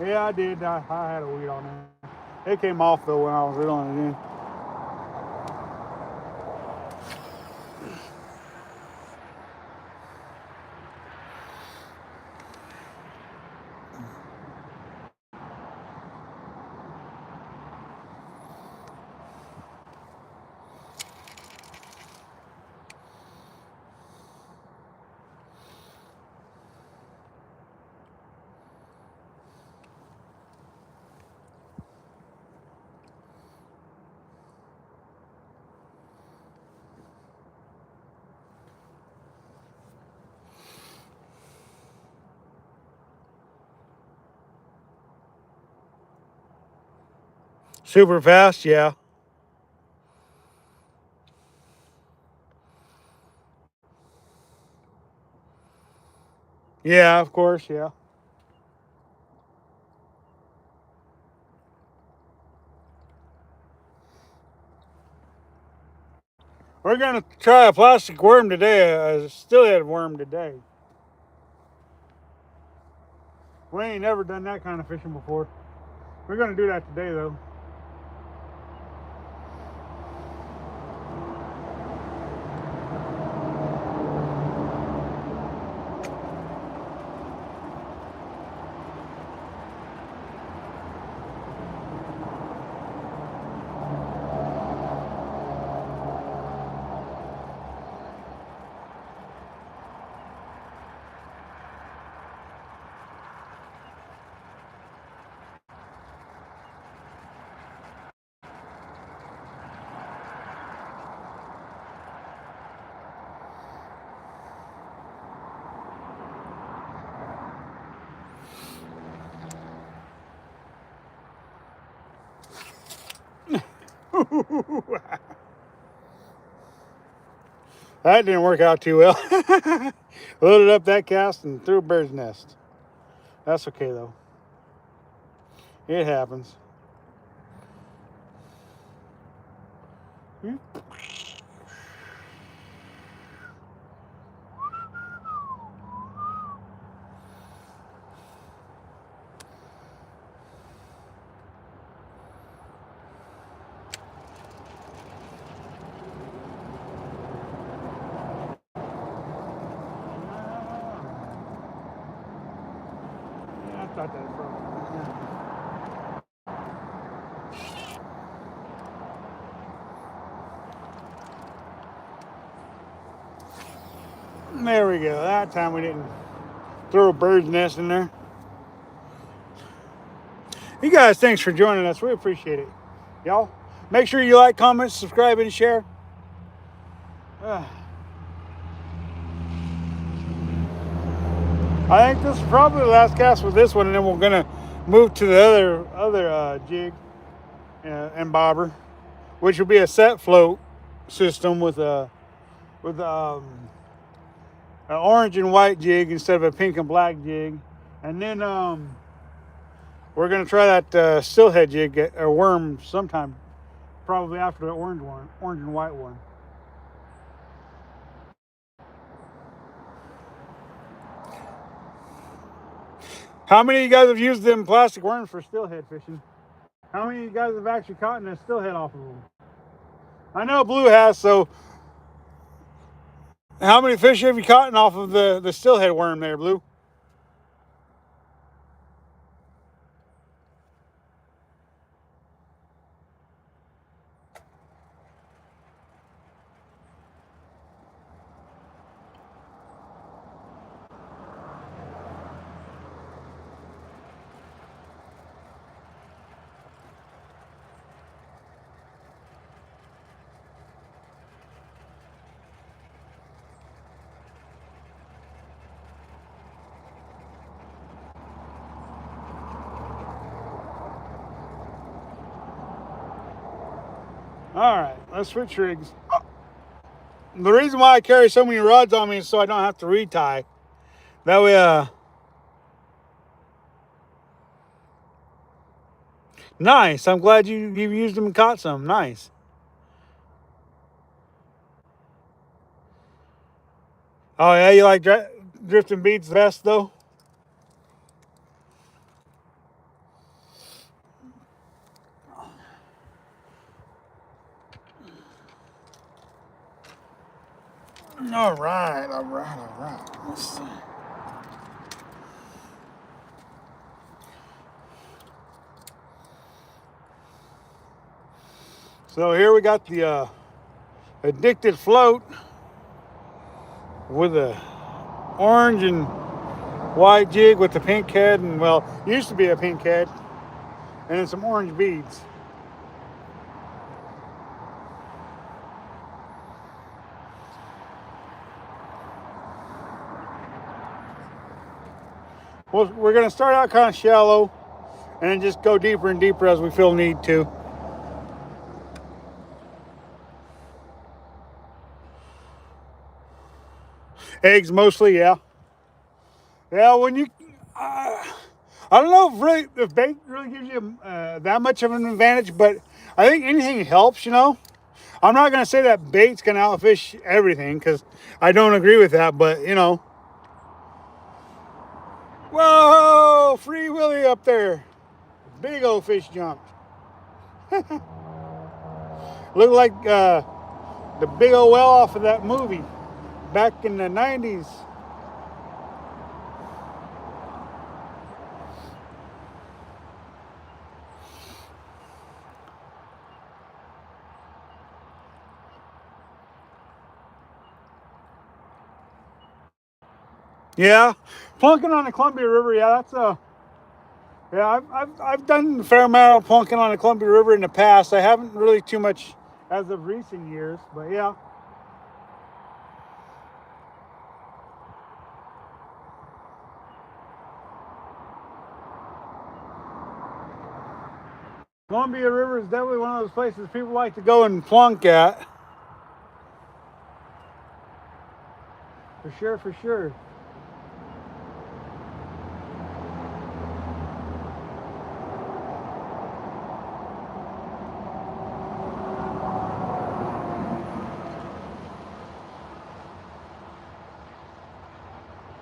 Speaker 1: Yeah, I did. I had a weed on there. It came off though when I was reeling it in. Super fast, yeah. Yeah, of course, yeah. We're gonna try a plastic worm today, a steelhead worm today. We ain't never done that kind of fishing before. We're gonna do that today though. That didn't work out too well. Loaded up that cast and threw a bird's nest. That's okay though. It happens. Yeah, I thought that was probably. There we go. That time we didn't throw a bird's nest in there. You guys, thanks for joining us. We appreciate it. Y'all, make sure you like, comment, subscribe, and share. I think this is probably the last cast with this one, and then we're gonna move to the other jig and bobber, which will be a set float system with an orange and white jig instead of a pink and black jig, and then we're gonna try that steelhead jig or worm sometime, probably after the orange and white one. How many of you guys have used them plastic worms for steelhead fishing? How many of you guys have actually caught a steelhead off of them? I know Blue has, so how many fish have you caught off of the steelhead worm there, Blue? All right, let's switch rigs. The reason why I carry so many rods on me is so I don't have to retie. That way, nice. I'm glad you've used them and caught some. Nice. Oh yeah, you like drifting beads the best though? All right, all right, all right. Let's see. So here we got the addicted float with a orange and white jig with the pink head, and well, used to be a pink head, and then some orange beads. Well, we're gonna start out kind of shallow and then just go deeper and deeper as we feel need to. Eggs mostly, yeah. Yeah, when you, I don't know if bait really gives you that much of an advantage, but I think anything helps, you know. I'm not going to say that bait's going to outfish everything because I don't agree with that, but you know. Whoa, Free Willy up there. Big old fish jumped. Looked like the big old whale off of that movie back in the 90s. Yeah, plunking on the Columbia River. Yeah, that's a. Yeah, I've done a fair amount of plunking on the Columbia River in the past. I haven't really too much as of recent years, but yeah. Columbia River is definitely one of those places people like to go and plunk at. For sure, for sure.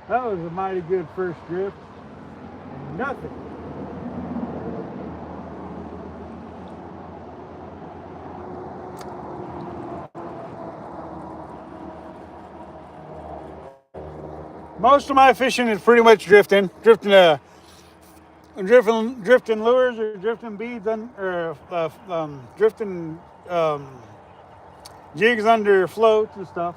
Speaker 1: That was a mighty good first drift. Nothing. Most of my fishing is pretty much drifting lures or drifting beads or drifting jigs under floats and stuff.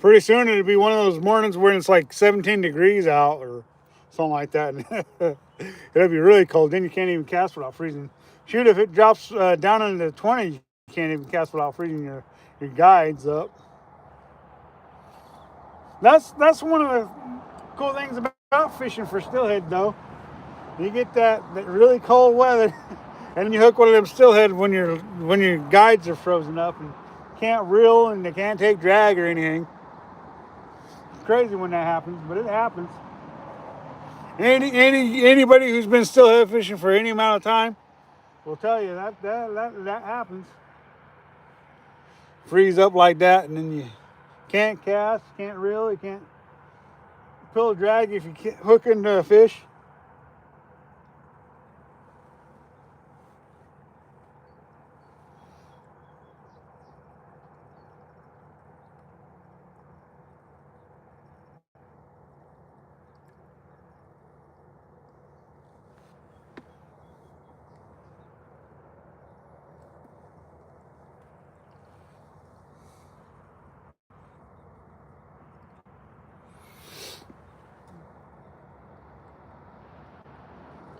Speaker 1: Pretty soon it'll be one of those mornings when it's like 17 degrees out or something like that. It'll be really cold. Then you can't even cast without freezing. Shoot, if it drops down into the 20s, you can't even cast without freezing your guides up. That's one of the cool things about fishing for steelhead, though. You get that really cold weather, and you hook one of them steelhead when your guides are frozen up and can't reel and they can't take drag or anything. It's crazy when that happens, but it happens. Anybody who's been steelhead fishing for any amount of time will tell you that happens. Freeze up like that, and then you can't cast, can't reel, you can't pull a drag if you can't hook into a fish.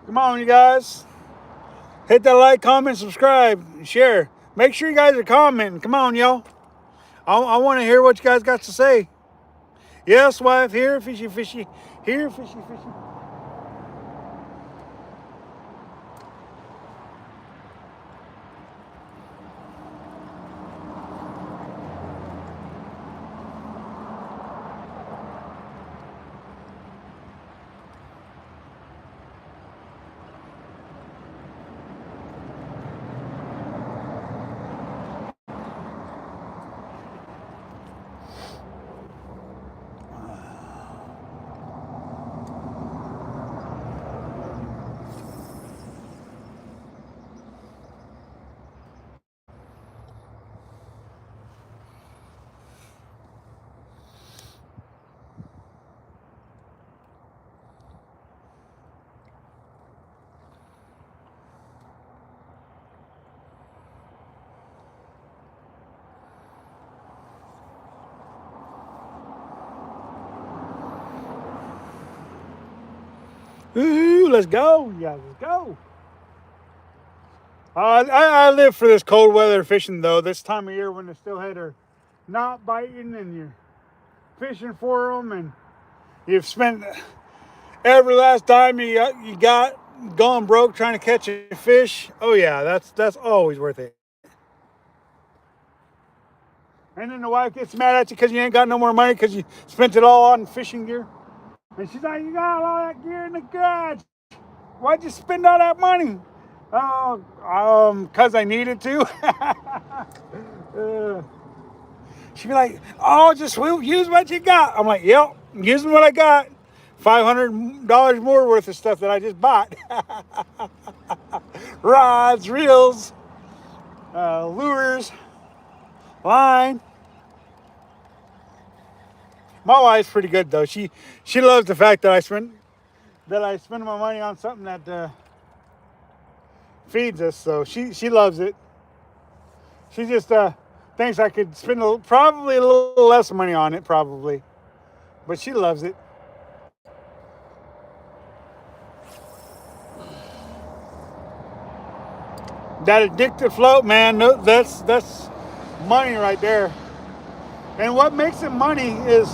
Speaker 1: Come on, you guys. Hit that like, comment, subscribe, share. Make sure you guys are commenting. Come on, y'all. I want to hear what you guys got to say. Yes, wife, here, fishy, fishy. Here, fishy, fishy. Ooh, let's go. Yeah, let's go. I live for this cold weather fishing, though. This time of year when the steelhead are not biting and you're fishing for them and you've spent every last dime you got going broke trying to catch a fish. Oh, yeah, that's always worth it. And then the wife gets mad at you because you ain't got no more money because you spent it all on fishing gear. And she's like, you got all that gear in the garage. Why'd you spend all that money? Oh, because I needed to. She'd be like, oh, just use what you got. I'm like, yep, using what I got. $500 more worth of stuff that I just bought. Rods, reels, lures, line. My wife's pretty good though. She loves the fact that I spend my money on something that feeds us. So she loves it. She just thinks I could spend probably a little less money on it, probably, but she loves it. That addictive float, man, that's money right there. And what makes it money is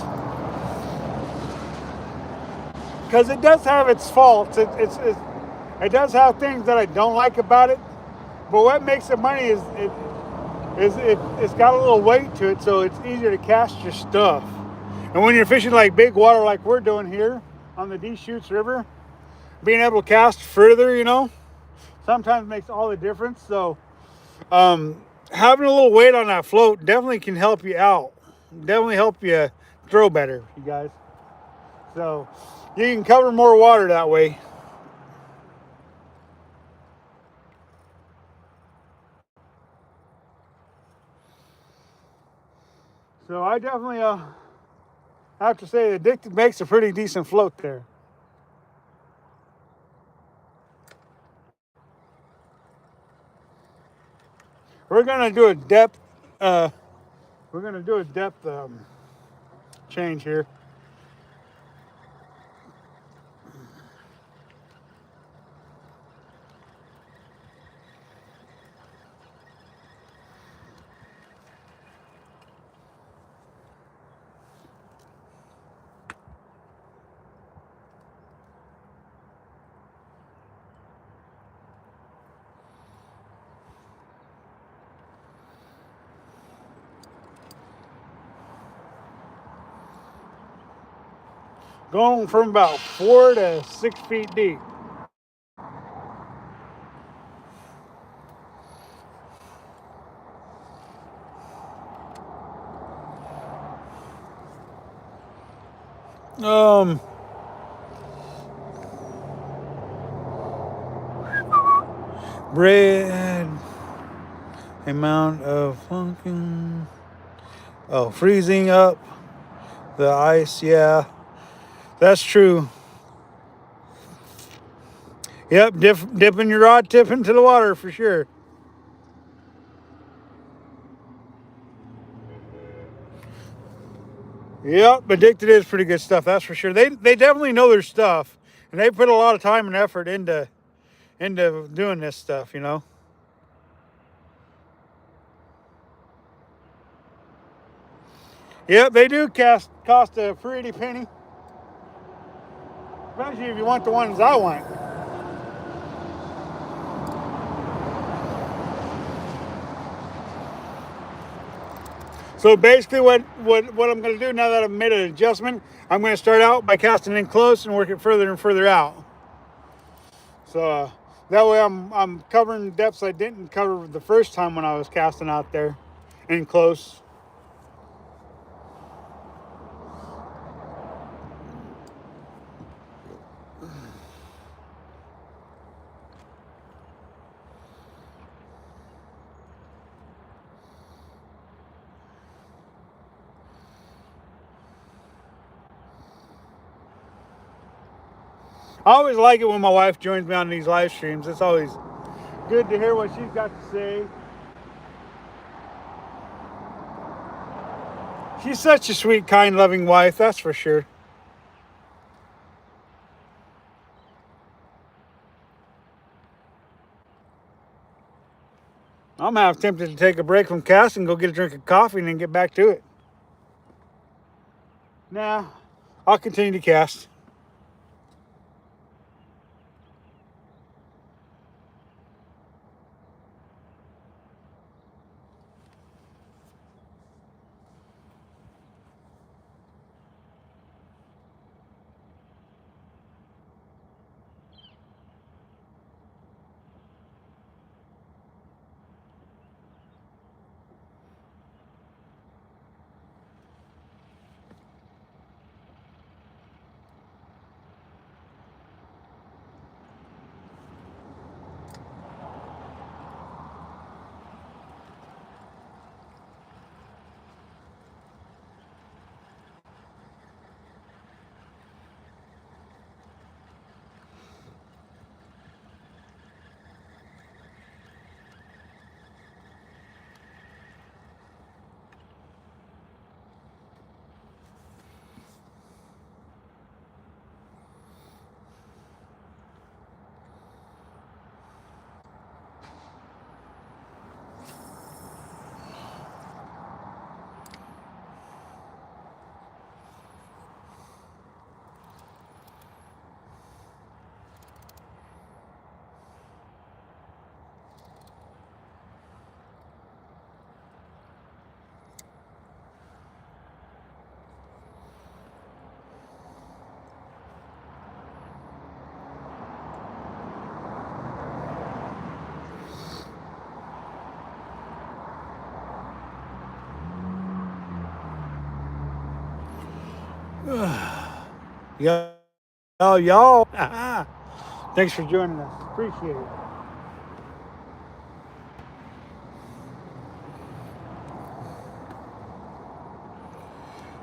Speaker 1: because it does have its faults. It does have things that I don't like about it. But what makes it money is it's got a little weight to it, so it's easier to cast your stuff. And when you're fishing like big water like we're doing here on the Deschutes River, being able to cast further, sometimes makes all the difference. So having a little weight on that float definitely can help you out. Definitely help you throw better, you guys. So you can cover more water that way. So I definitely have to say the Addicted makes a pretty decent float there. We're gonna do a depth. Change here. Going from about 4 to 6 feet deep. Bread amount of funkin'. Oh, freezing up the ice. Yeah, that's true. Yep, dipping your rod tip into the water for sure. Yep, Addicted is pretty good stuff. That's for sure. They definitely know their stuff, and they put a lot of time and effort into doing this stuff. Yep, they do cost a pretty penny, especially if you want the ones I want. So basically what I'm going to do now that I've made an adjustment, I'm going to start out by casting in close and work it further and further out. So that way I'm covering depths I didn't cover the first time when I was casting out there in close. I always like it when my wife joins me on these live streams. It's always good to hear what she's got to say. She's such a sweet, kind, loving wife, that's for sure. I'm half tempted to take a break from casting, go get a drink of coffee, and then get back to it. Nah, I'll continue to cast. Y'all. Thanks for joining us. Appreciate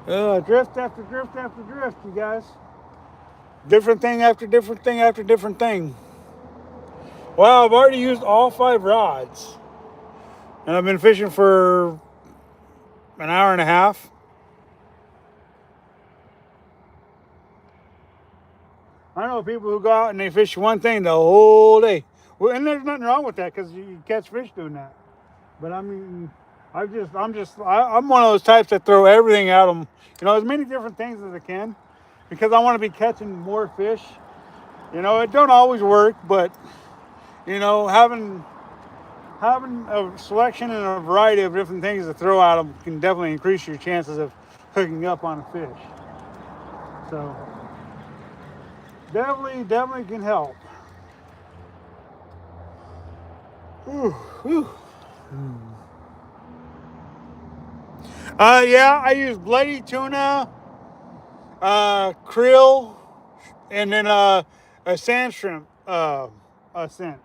Speaker 1: it. Drift after drift after drift, you guys. Different thing after different thing after different thing. Well, I've already used all 5 rods. And I've been fishing for an hour and a half. I know people who go out and they fish one thing the whole day. Well, and there's nothing wrong with that because you catch fish doing that. But I mean, I'm one of those types that throw everything at them. You know, as many different things as I can, because I want to be catching more fish. You know, it don't always work, but you know, having a selection and a variety of different things to throw at them can definitely increase your chances of hooking up on a fish. So definitely can help. Ooh, ooh. Yeah, I use bloody tuna, krill, and then a sand shrimp scent.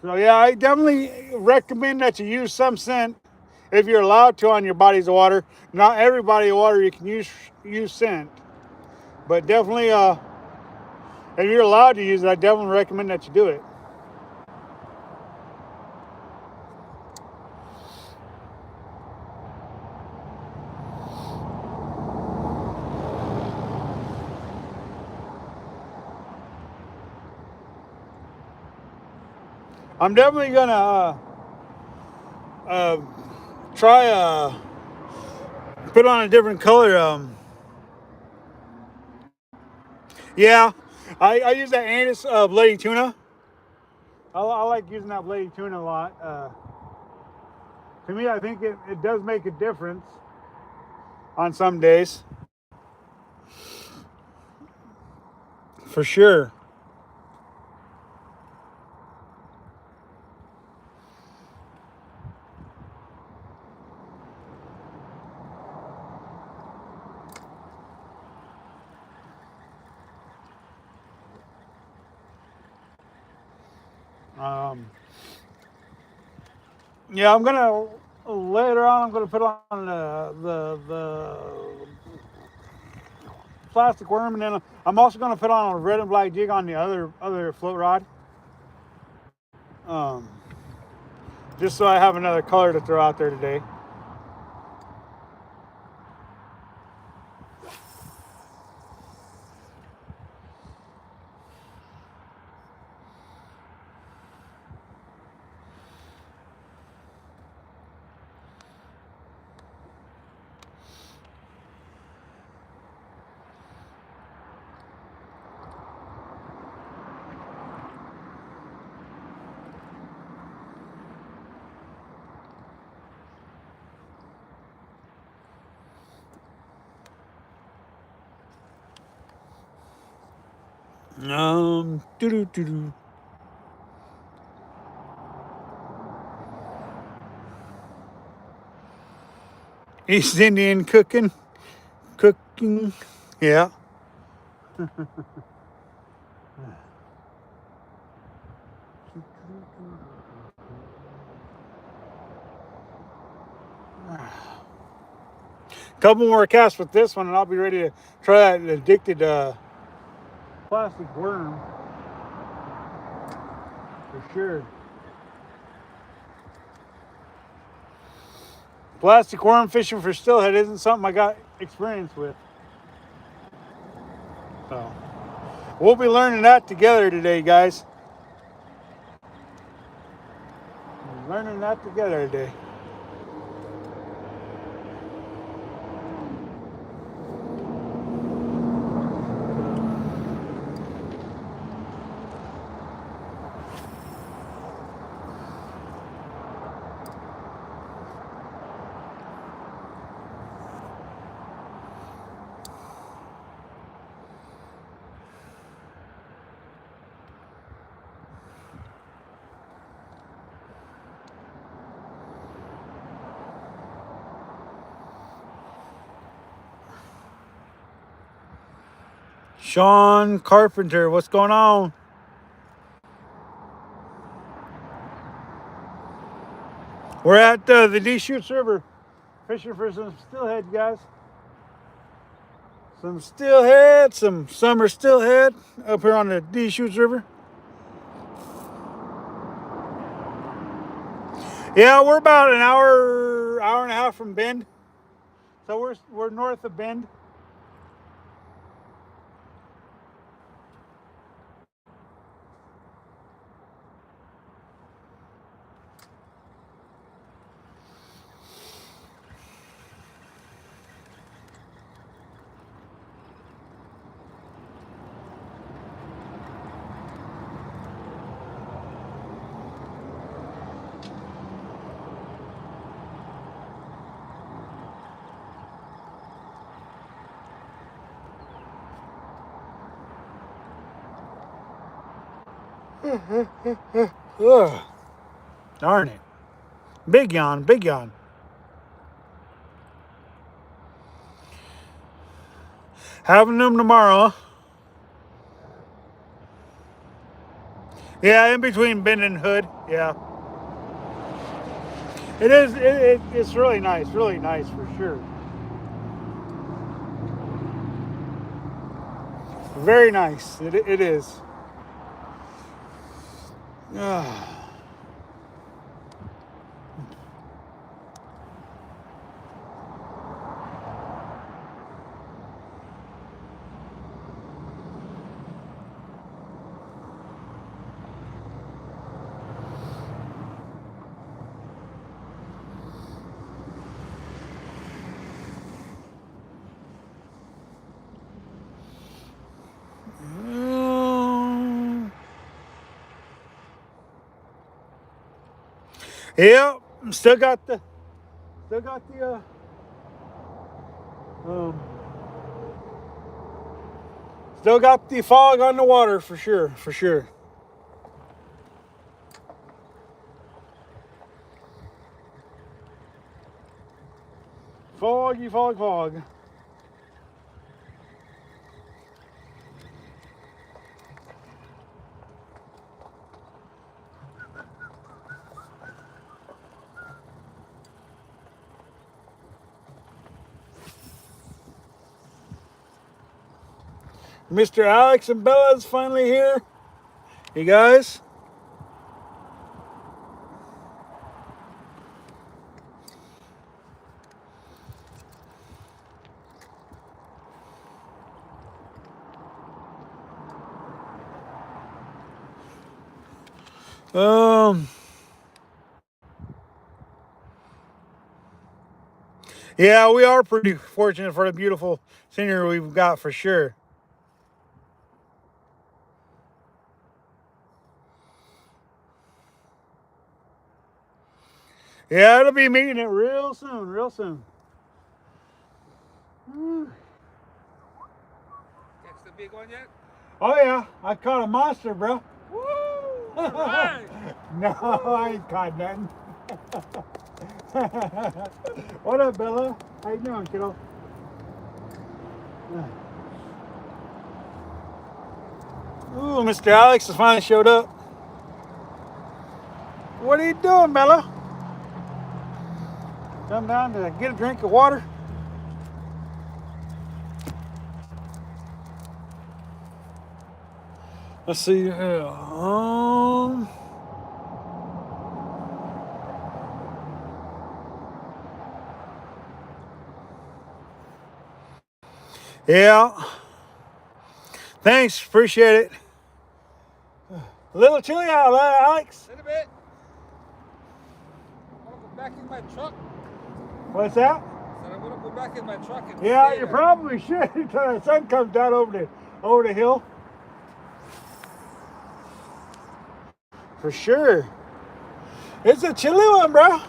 Speaker 1: So yeah, I definitely recommend that you use some scent if you're allowed to on your bodies of water. Not every body of water you can use scent, but definitely if you're allowed to use it, I definitely recommend that you do it. I'm definitely gonna try put on a different color. Yeah, I use that anise bloody tuna. I like using that bloody tuna a lot. To me, I think it does make a difference on some days. For sure. Um, yeah, I'm gonna later on. I'm gonna put on the plastic worm, and then I'm also gonna put on a red and black jig on the other float rod. Um, just so I have another color to throw out there today. Doo-doo-doo-doo. East Indian cooking. Yeah. Couple more casts with this one, and I'll be ready to try that addicted plastic worm for sure. Plastic worm fishing for steelhead isn't something I got experience with, so we'll be learning that together today, guys. Learning that together today. Sean Carpenter, what's going on? We're at the Deschutes River fishing for some steelhead, guys. Some steelhead, some summer steelhead up here on the Deschutes River. Yeah, we're about an hour and a half from Bend. So we're north of Bend. Ugh. Darn it. Big yawn, big yawn. Having them tomorrow. Yeah, in between Bend and Hood. Yeah. It is, it's really nice for sure. Very nice. It is. Ah. Yep, still got the still got the fog on the water for sure, for sure. Foggy, fog. Mr. Alex and Bella's finally here. You guys. Yeah, we are pretty fortunate for the beautiful scenery we've got for sure. Yeah, it'll be meeting it real soon.
Speaker 2: Catch the big one yet?
Speaker 1: Oh yeah, I caught a monster, bro.
Speaker 2: Woo! All right.
Speaker 1: No, I ain't caught nothing. What up, Bella? How you doing, kiddo? Ooh, Mr. Alex has finally showed up. What are you doing, Bella? Come down to get a drink of water. Let's see here. Yeah. Thanks, appreciate it. A little chilly out, Alex.
Speaker 2: A little bit. I'm gonna go back in my truck.
Speaker 1: What's that?
Speaker 2: So I'm gonna go back in my truck and
Speaker 1: Yeah,
Speaker 2: stay
Speaker 1: you
Speaker 2: there.
Speaker 1: probably should until the sun comes down over the hill. For sure. It's a chilly one, bro.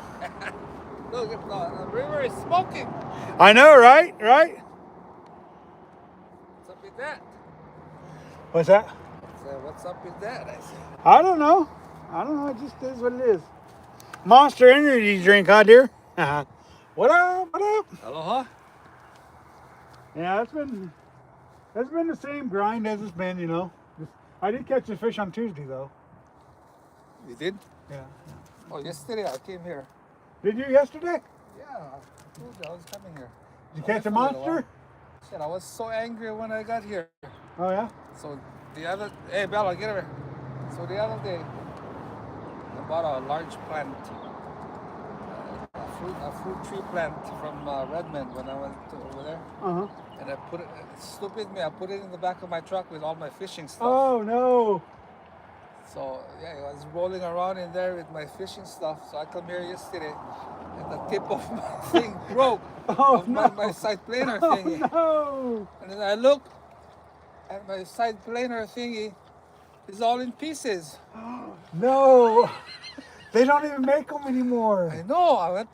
Speaker 2: Look, the river is smoking.
Speaker 1: I know, right? Right?
Speaker 2: What's up with that?
Speaker 1: What's that?
Speaker 2: So what's up with that? I said.
Speaker 1: I don't know. It just is what it is. Monster energy drink, huh, dear? What up? What up?
Speaker 2: Aloha.
Speaker 1: Yeah, it's been the same grind as it's been, you know. I did catch a fish on Tuesday though.
Speaker 2: You did?
Speaker 1: Yeah.
Speaker 2: Oh, yesterday I came here.
Speaker 1: Did you yesterday?
Speaker 2: Yeah, I told you I was coming here.
Speaker 1: Did you catch a monster?
Speaker 2: Shit, I was so angry when I got here.
Speaker 1: Oh yeah.
Speaker 2: So hey Bella, get over here. So the other day, I bought a large plant, a fruit tree plant from Redmond when I went over there.
Speaker 1: Uh huh.
Speaker 2: And I put it, stupid me, I put it in the back of my truck with all my fishing stuff.
Speaker 1: Oh no.
Speaker 2: So yeah, I was rolling around in there with my fishing stuff. So I come here yesterday, and the tip of my thing broke.
Speaker 1: Oh
Speaker 2: of
Speaker 1: no.
Speaker 2: my side planer
Speaker 1: Oh
Speaker 2: thingy.
Speaker 1: no.
Speaker 2: And then I look, and my side planer thingy is all in pieces.
Speaker 1: No. They don't even make them anymore.
Speaker 2: I know. I went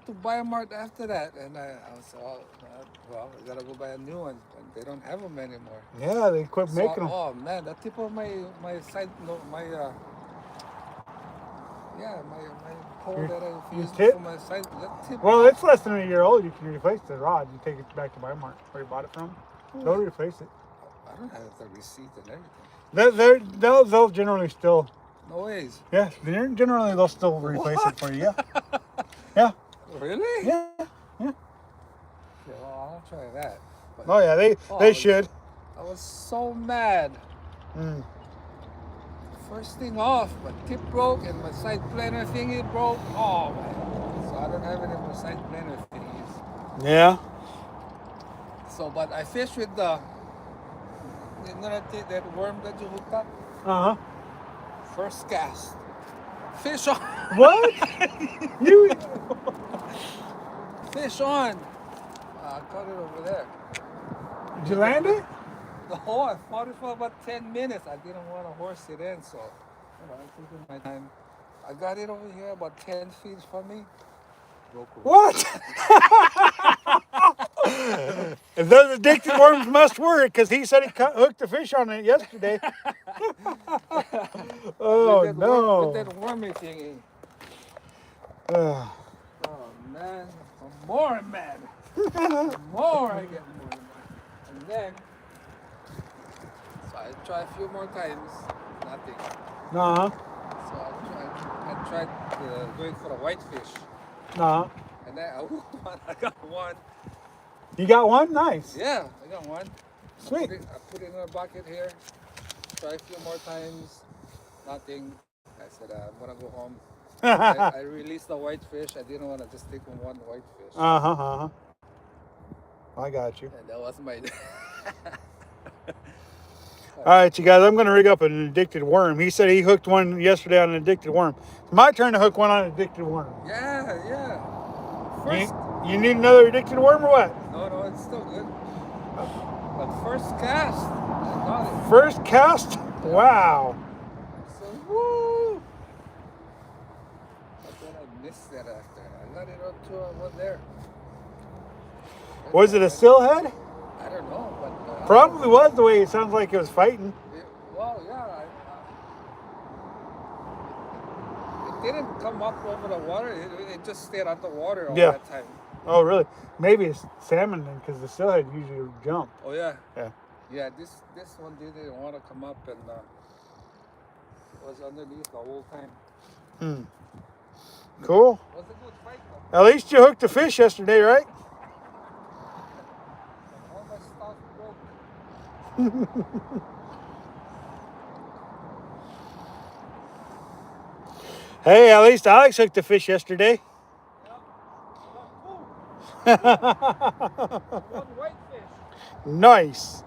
Speaker 2: to buy a mart after that, and I was well, I gotta go buy a new one, and they don't have them anymore.
Speaker 1: Yeah, they quit making them.
Speaker 2: Oh man, the tip of my side, no, my pole
Speaker 1: Your-
Speaker 2: that I
Speaker 1: your
Speaker 2: used
Speaker 1: tip?
Speaker 2: for my side, that tip.
Speaker 1: Well, it's less than a year old. You can replace the rod. You take it back to Walmart where you bought it from. They'll replace it.
Speaker 2: I don't have the receipt and everything.
Speaker 1: They'll generally still.
Speaker 2: No ways.
Speaker 1: Yeah, generally they'll still replace it for you. Yeah. Yeah.
Speaker 2: Really?
Speaker 1: Yeah.
Speaker 2: Yeah, well, I'll try that. But,
Speaker 1: Oh yeah, they should.
Speaker 2: I was so mad.
Speaker 1: Mm.
Speaker 2: First thing off, my tip broke and my side planer thingy broke. Oh man. So I don't have any more side planer thingies.
Speaker 1: Yeah.
Speaker 2: So, but I fished with the, you know that worm that you hooked up?
Speaker 1: Uh huh.
Speaker 2: First cast. Fish on.
Speaker 1: What? You?
Speaker 2: Fish on. I caught it over there.
Speaker 1: Did you land it?
Speaker 2: No, I fought it for about 10 minutes. I didn't want to horse it in, so I'm taking my time. I got it over here about 10 feet from me. Broke away.
Speaker 1: What? If those addicted worms must work, because he said he hooked the fish on it yesterday. Oh
Speaker 2: with that
Speaker 1: no!
Speaker 2: with that wormy thingy.
Speaker 1: Ugh.
Speaker 2: Oh man, I'm more mad. The more I get more mad. And then, so I try a few more times, nothing.
Speaker 1: Uh-huh.
Speaker 2: So I tried going for a whitefish.
Speaker 1: Uh-huh.
Speaker 2: And then I hooked one, I got one.
Speaker 1: You got one? Nice.
Speaker 2: Yeah, I got one.
Speaker 1: Sweet.
Speaker 2: I put it in a bucket here. Try a few more times. Nothing. I said, I'm gonna go home. I released the whitefish. I didn't want to just take one whitefish.
Speaker 1: Uh-huh. Uh-huh. I got you.
Speaker 2: And that was my
Speaker 1: All right, you guys, I'm going to rig up an addicted worm. He said he hooked one yesterday on an addicted worm. It's my turn to hook one on an addicted worm.
Speaker 2: Yeah. First,
Speaker 1: You need another addicted worm or what?
Speaker 2: no, it's still good. But first cast, I got it.
Speaker 1: First cast? Wow.
Speaker 2: So, woo! But then I missed that after. I got it up to one there.
Speaker 1: Was it a steelhead?
Speaker 2: I don't know, but
Speaker 1: Probably was the way it sounds like it was fighting.
Speaker 2: Well, yeah. It didn't come up over the water. It just stayed on the water all
Speaker 1: Yeah.
Speaker 2: that time.
Speaker 1: Oh, really? Maybe it's salmon then, because the steelhead usually jump.
Speaker 2: Oh yeah.
Speaker 1: Yeah.
Speaker 2: Yeah. This one didn't want to come up and was underneath the whole time.
Speaker 1: Cool.
Speaker 2: It was a good fight though.
Speaker 1: At least you hooked a fish yesterday, right?
Speaker 2: All my stuff broke.
Speaker 1: Hey, at least Alex hooked a fish yesterday.
Speaker 2: Yeah. One whitefish.
Speaker 1: Nice.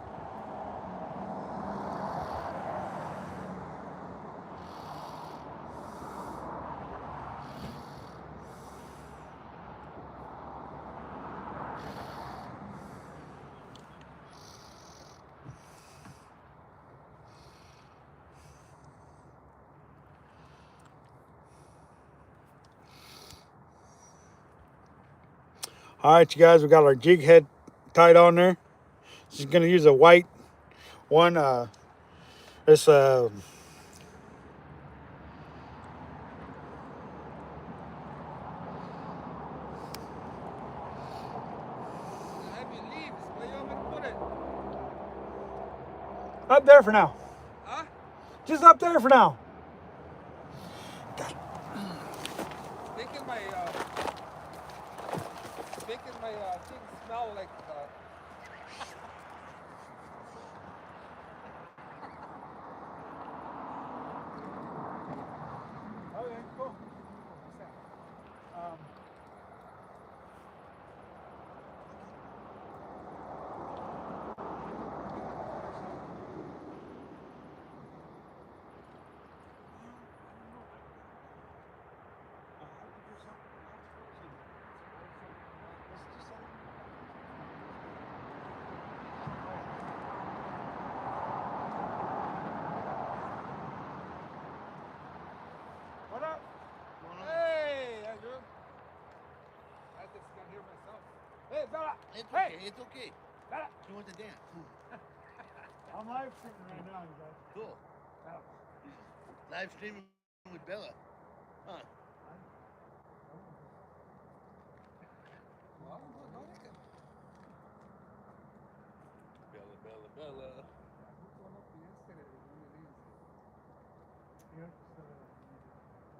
Speaker 1: All right, you guys, we got our jig head tied on there. She's gonna use a white one. It's
Speaker 2: Have you leaves? Where you want me to put it?
Speaker 1: up there for now.
Speaker 2: Huh?
Speaker 1: Just up there for now.
Speaker 2: Making my thing smell like
Speaker 1: Okay, cool. What up?
Speaker 2: hey, Andrew. I just can't hear myself. Hey, Bella.
Speaker 3: It's
Speaker 2: Hey.
Speaker 3: okay. It's okay.
Speaker 2: Bella.
Speaker 3: You want to dance?
Speaker 1: I'm live streaming right now, you guys.
Speaker 3: Cool. Live streaming with Bella. Huh?
Speaker 2: Well, no, you can.
Speaker 3: Bella.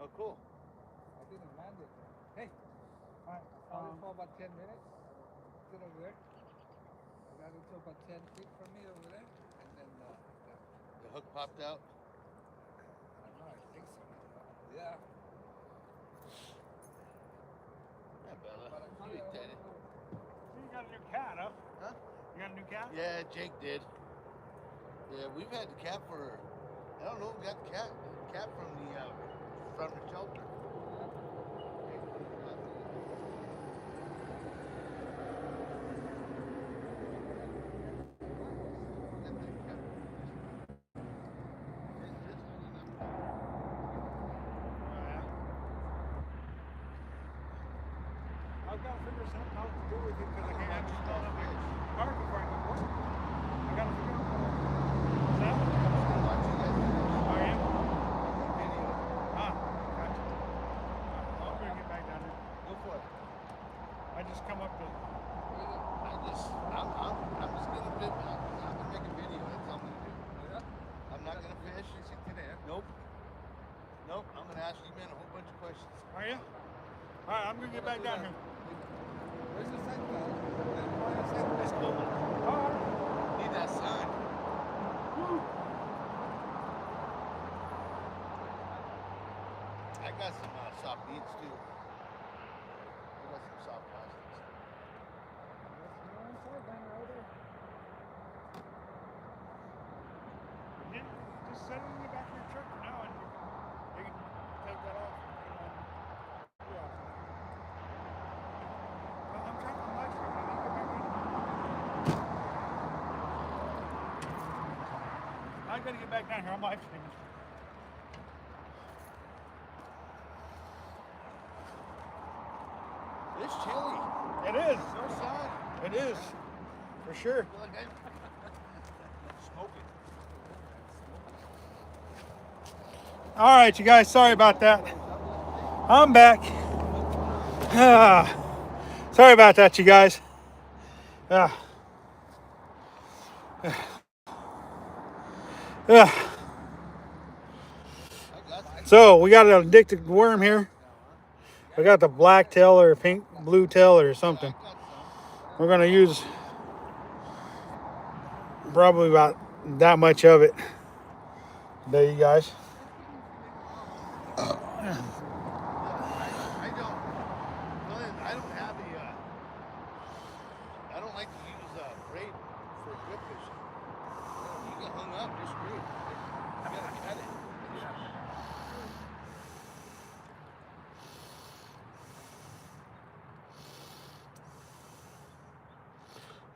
Speaker 3: Oh, cool.
Speaker 2: I didn't land it. Hey,
Speaker 1: All right.
Speaker 2: only for about 10 minutes. Sit over there. I got it to about 10 feet from me over there. And then,
Speaker 3: The hook popped out.
Speaker 2: I don't know, I think so. Yeah.
Speaker 3: Yeah, Bella.
Speaker 2: But I tell
Speaker 3: Sweet,
Speaker 2: you,
Speaker 3: Teddy.
Speaker 1: You got a new cat, huh?
Speaker 3: Huh?
Speaker 1: You got a new cat?
Speaker 3: Yeah, Jake did. Yeah, we've had the cat for, I don't know, we got the cat from the shelter.
Speaker 1: I've got to figure something out to do with it because I can't just smell that big park before I go to work. I got to figure out. What's that? Oh, yeah? Ah, gotcha. I'll bring it back down there.
Speaker 3: Go for it.
Speaker 1: I just come up to.
Speaker 3: I'm just gonna make a video. That's all I'm gonna do.
Speaker 2: Yeah.
Speaker 3: I'm not gonna fish.
Speaker 2: Fishing today.
Speaker 3: Nope. I'm gonna ask you man a whole bunch of questions.
Speaker 1: Are you? All right, I'm gonna get back down here.
Speaker 2: Where's the sign, guy?
Speaker 3: Let's go.
Speaker 1: Oh,
Speaker 3: Need that sign. I got some soft beads too. I got some soft plastics.
Speaker 1: you just set it in the back of your truck for now, and you can take that off. Yeah. I'm trying to live stream. I need to get back in. I gotta get back down here. I'm live streaming.
Speaker 3: It's chilly.
Speaker 1: It is.
Speaker 3: No sun.
Speaker 1: It is. For sure.
Speaker 3: I feel like smoking.
Speaker 1: All right, you guys, sorry about that. I'm back. Sorry about that, you guys. Uh, uh. So we got an addicted worm here. We got the black tail or pink blue tail or something. We're gonna use probably about that much of it today, you guys.
Speaker 3: I don't like to use braid for grip fishing. You get hung up, you're screwed. You gotta cut it.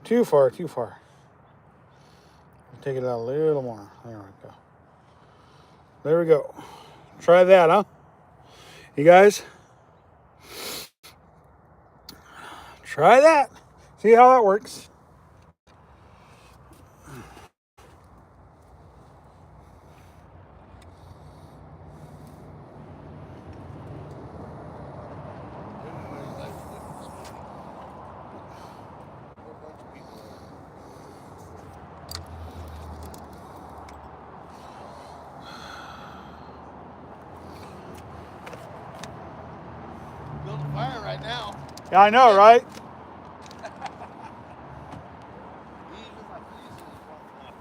Speaker 1: Too far, too far. Take it out a little more. There we go. There we go. Try that, huh? You guys? Try that. See how that works.
Speaker 3: Building fire right now.
Speaker 1: Yeah, I know, right?
Speaker 3: Even my fleece is warming up.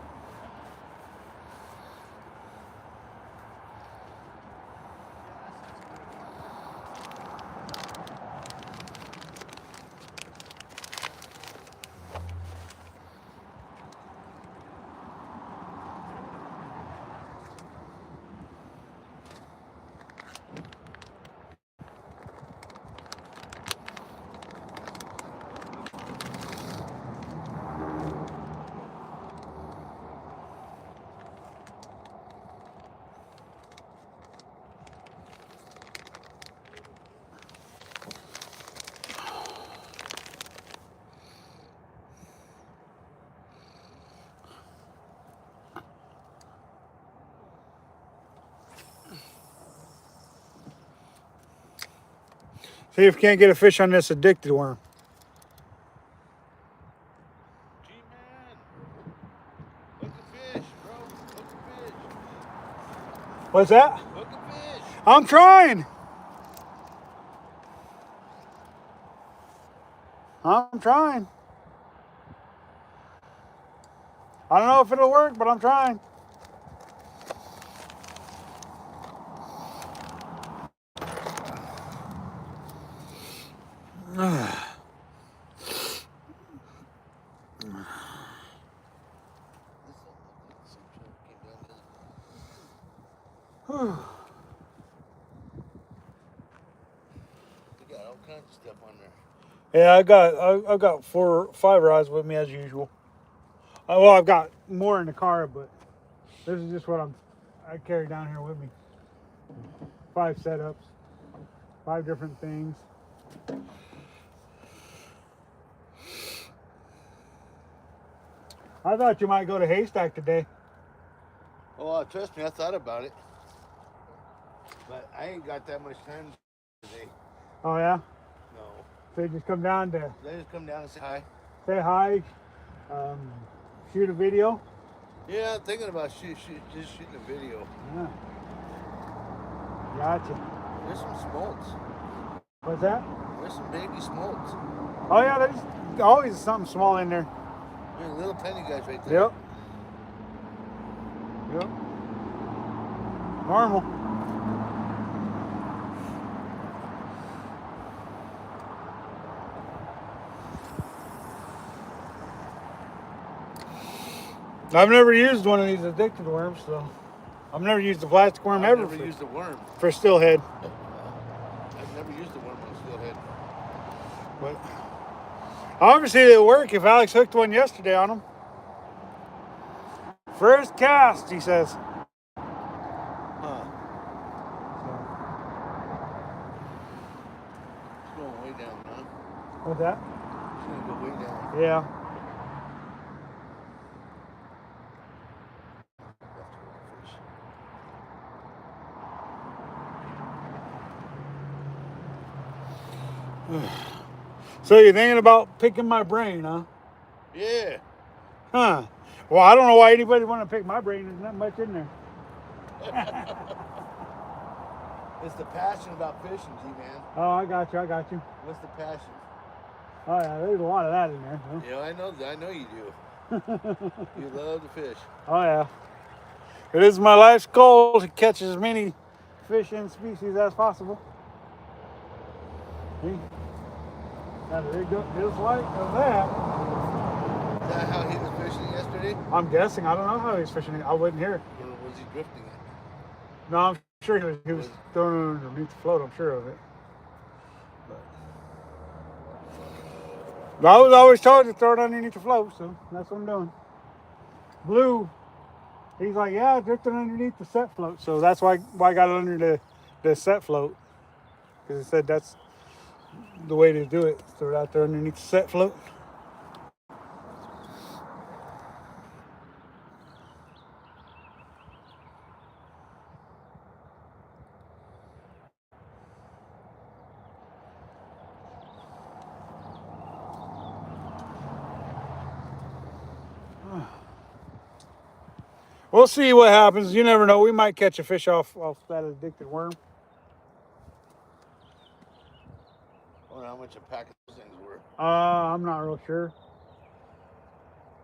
Speaker 1: See if you can't get a fish on this addicted worm.
Speaker 3: Gman. Hook a fish, bro. Hook a fish.
Speaker 1: What's that?
Speaker 3: Hook a fish.
Speaker 1: I'm trying. I'm trying. I don't know if it'll work, but I'm trying.
Speaker 3: We got all kinds of stuff on there.
Speaker 1: Yeah, I got 4 or 5 rods with me as usual. Well, I've got more in the car, but this is just what I carry down here with me. 5 setups, 5 different things. I thought you might go to Haystack today.
Speaker 3: Oh, trust me, I thought about it. But I ain't got that much time today.
Speaker 1: Oh yeah?
Speaker 3: No.
Speaker 1: So you just come down to
Speaker 3: They just come down and say hi.
Speaker 1: say hi, shoot a video.
Speaker 3: Yeah, I'm thinking about just shooting a video.
Speaker 1: Yeah. Gotcha.
Speaker 3: There's some smolts.
Speaker 1: What's that?
Speaker 3: There's some baby smolts.
Speaker 1: Oh yeah, there's always something small in there.
Speaker 3: There's little penny guys right there.
Speaker 1: Yep. Yep. Normal. I've never used one of these addicted worms, so I've never used the plastic worm
Speaker 3: I've
Speaker 1: ever
Speaker 3: never used a worm.
Speaker 1: for steelhead.
Speaker 3: I've never used a worm on steelhead.
Speaker 1: But obviously it'll work if Alex hooked one yesterday on him. First cast, he says.
Speaker 3: Huh. It's going way down, huh?
Speaker 1: What's that?
Speaker 3: It's going to go way down.
Speaker 1: Yeah. So you're thinking about picking my brain, huh?
Speaker 3: Yeah.
Speaker 1: Huh. Well, I don't know why anybody want to pick my brain. There's not much in there.
Speaker 3: It's the passion about fishing, G-Man.
Speaker 1: Oh, I got you.
Speaker 3: What's the passion?
Speaker 1: Oh yeah, there's a lot of that in there. Huh?
Speaker 3: Yeah, I know you do. You love to fish.
Speaker 1: Oh yeah. It is my life's goal to catch as many fish and species as possible. See? Now there you go, just like that.
Speaker 3: Is that how he was fishing yesterday?
Speaker 1: I'm guessing. I don't know how he's fishing it. I wasn't here.
Speaker 3: Or was he drifting it?
Speaker 1: No, I'm sure he was throwing it underneath the float. I'm sure of it. But I was always told to throw it underneath the float, so that's what I'm doing. Blue, he's like, yeah, I drifted underneath the set float, so that's why I got it under the set float, because he said that's the way to do it. Throw it out there underneath the set float. We'll see what happens. You never know. We might catch a fish off that addicted worm.
Speaker 3: I wonder how much a pack of those things were.
Speaker 1: I'm not real sure.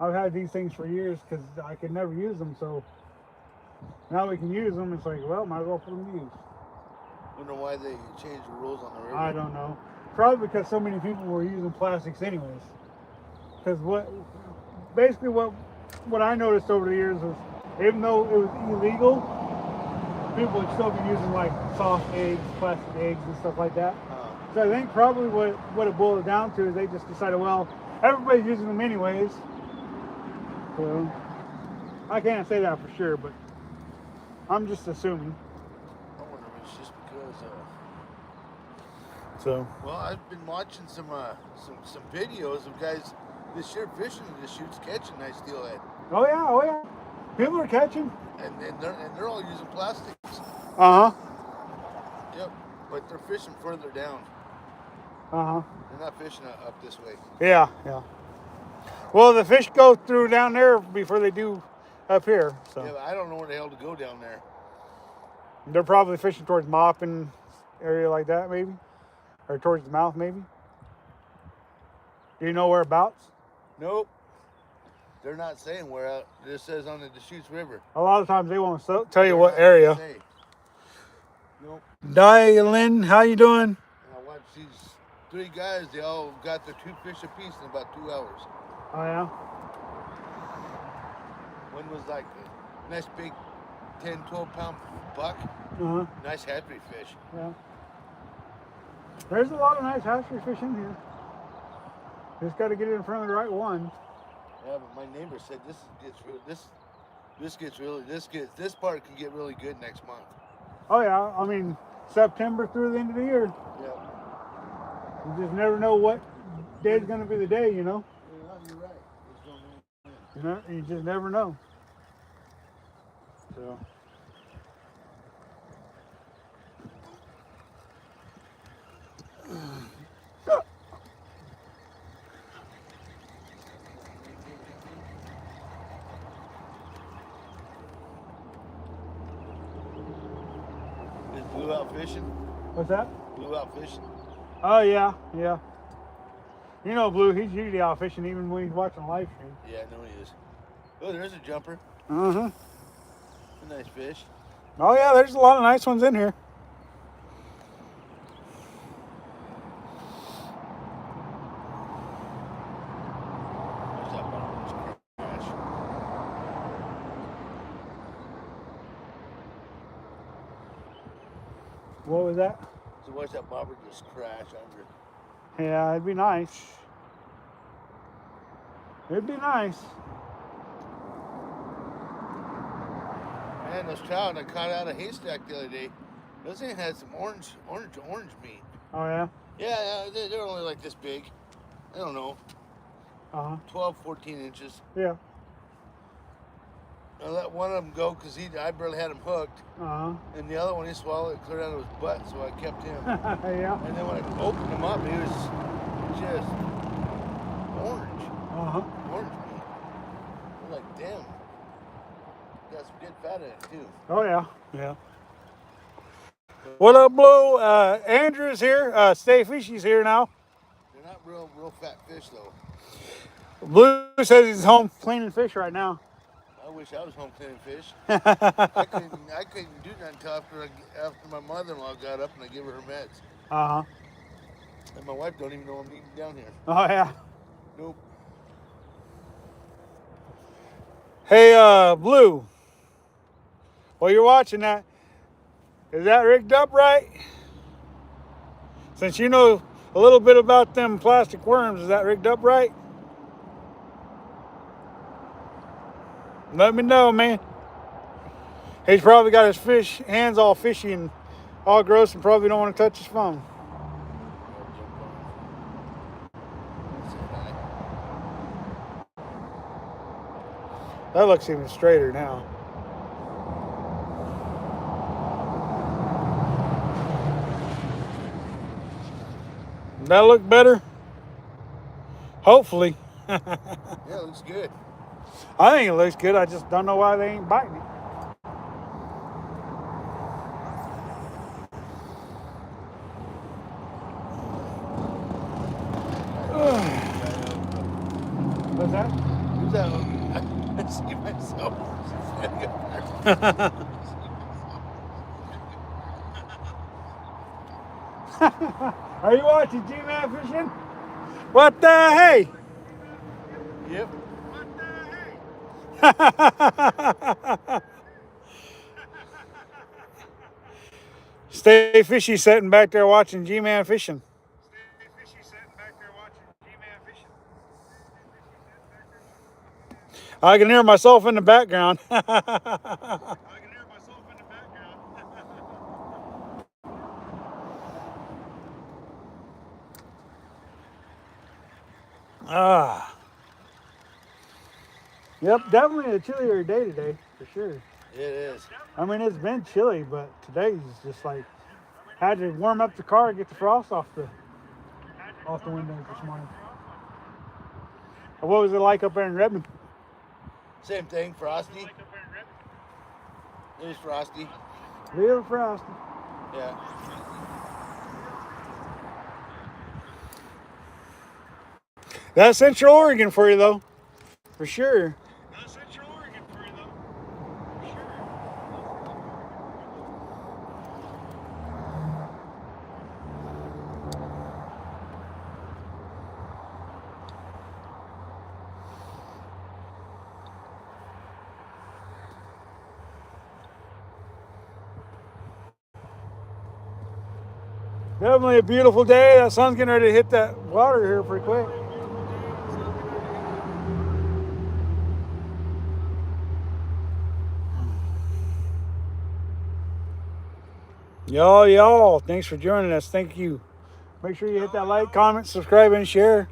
Speaker 1: I've had these things for years because I could never use them. So now we can use them. It's like, well, might as well put them to use.
Speaker 3: Wonder why they changed the rules on the river.
Speaker 1: I don't know. Probably because so many people were using plastics anyways. Because what I noticed over the years was, even though it was illegal, people would still be using like soft eggs, plastic eggs, and stuff like that. So I think probably what it boiled down to is they just decided, well, everybody's using them anyways. So I can't say that for sure, but I'm just assuming.
Speaker 3: I wonder if it's just because.
Speaker 1: So.
Speaker 3: Well, I've been watching some videos of guys this year fishing in the Deschutes catching nice steelhead.
Speaker 1: Oh yeah. People are catching.
Speaker 3: And they're all using plastics.
Speaker 1: Uh huh.
Speaker 3: Yep. But they're fishing further down.
Speaker 1: Uh huh.
Speaker 3: They're not fishing up this way.
Speaker 1: Yeah. Well, the fish go through down there before they do up here. So.
Speaker 3: Yeah, but I don't know where the hell to go down there.
Speaker 1: They're probably fishing towards Moppin area like that, maybe, or towards the mouth, maybe. Do you know whereabouts?
Speaker 3: Nope. They're not saying where out. It just says on the Deschutes River.
Speaker 1: A lot of times they won't tell you what area.
Speaker 3: Nope.
Speaker 1: Dialyn, how you doing?
Speaker 3: And I watched these 3 guys. They all got their 2 fish apiece in about 2 hours.
Speaker 1: Oh yeah.
Speaker 3: One was like a nice big 10, 12 pound buck.
Speaker 1: Uh-huh.
Speaker 3: Nice hatchery fish.
Speaker 1: Yeah. There's a lot of nice hatchery fish in here. Just got to get it in front of the right one.
Speaker 3: Yeah, but my neighbor said this part can get really good next month.
Speaker 1: Oh yeah, I mean September through the end of the year.
Speaker 3: Yeah.
Speaker 1: You just never know what day's going to be the day, you know.
Speaker 3: Yeah, you're right.
Speaker 1: You just never know. So.
Speaker 3: Is Blue out fishing?
Speaker 1: What's that?
Speaker 3: Blue out fishing.
Speaker 1: Oh yeah. You know Blue, he's usually out fishing even when he's watching a live stream.
Speaker 3: Yeah, I know he is. Oh, there's a jumper.
Speaker 1: Uh-huh.
Speaker 3: A nice fish.
Speaker 1: Oh yeah, there's a lot of nice ones in here.
Speaker 3: There's that bottom crash.
Speaker 1: What was that?
Speaker 3: So watch that bobber just crash under.
Speaker 1: Yeah, it'd be nice. It'd be nice.
Speaker 3: Man, those trout I caught out of haystack the other day. Those things had some orange meat.
Speaker 1: Oh yeah?
Speaker 3: Yeah, they're only like this big. I don't know,
Speaker 1: Uh-huh.
Speaker 3: 12, 14 inches.
Speaker 1: Yeah.
Speaker 3: I let one of them go because I barely had him hooked, and the other one he swallowed it clear down to his butt, so I kept him.
Speaker 1: Yeah.
Speaker 3: And then when I opened him up, he was just orange. Orange meat. I'm like, damn. Got some good fat in it too.
Speaker 1: Oh yeah. Yeah. What up, Blue? Andrew's here. Stay Fishy's here now.
Speaker 3: They're not real fat fish though.
Speaker 1: Blue says he's home cleaning fish right now.
Speaker 3: I wish I was home cleaning fish. I couldn't do that until after my mother-in-law got up and I gave her meds. And my wife don't even know I'm eating down here.
Speaker 1: Oh yeah.
Speaker 3: Nope.
Speaker 1: Hey, Blue. While you're watching that, is that rigged up right? Since you know a little bit about them plastic worms, is that rigged up right? Let me know, man. He's probably got his hands all fishy and all gross and probably don't want to touch his phone. That looks even straighter now. That look better? Hopefully.
Speaker 3: Yeah, it looks good.
Speaker 1: I think it looks good. I just don't know why they ain't biting it. What's that?
Speaker 3: Who's that? I see myself.
Speaker 1: Are you watching Gman fishing? What the hey?
Speaker 3: Yep.
Speaker 1: What the hey? Stay Fishy sitting back there watching Gman fishing. I can hear myself in the background. Yep, definitely a chillier day today, for sure.
Speaker 3: It is.
Speaker 1: I mean, it's been chilly, but today's just like, had to warm up the car and get the frost off the windows this morning. What was it like up there in Redmond?
Speaker 3: Same thing, frosty. It was frosty.
Speaker 1: Real frosty.
Speaker 3: Yeah.
Speaker 1: That's Central Oregon for you, though. For sure. That's Central Oregon for you, though. For sure. Definitely a beautiful day. That sun's getting ready to hit that water here pretty quick. Y'all, thanks for joining us. Thank you. Make sure you hit that like, comment, subscribe, and share.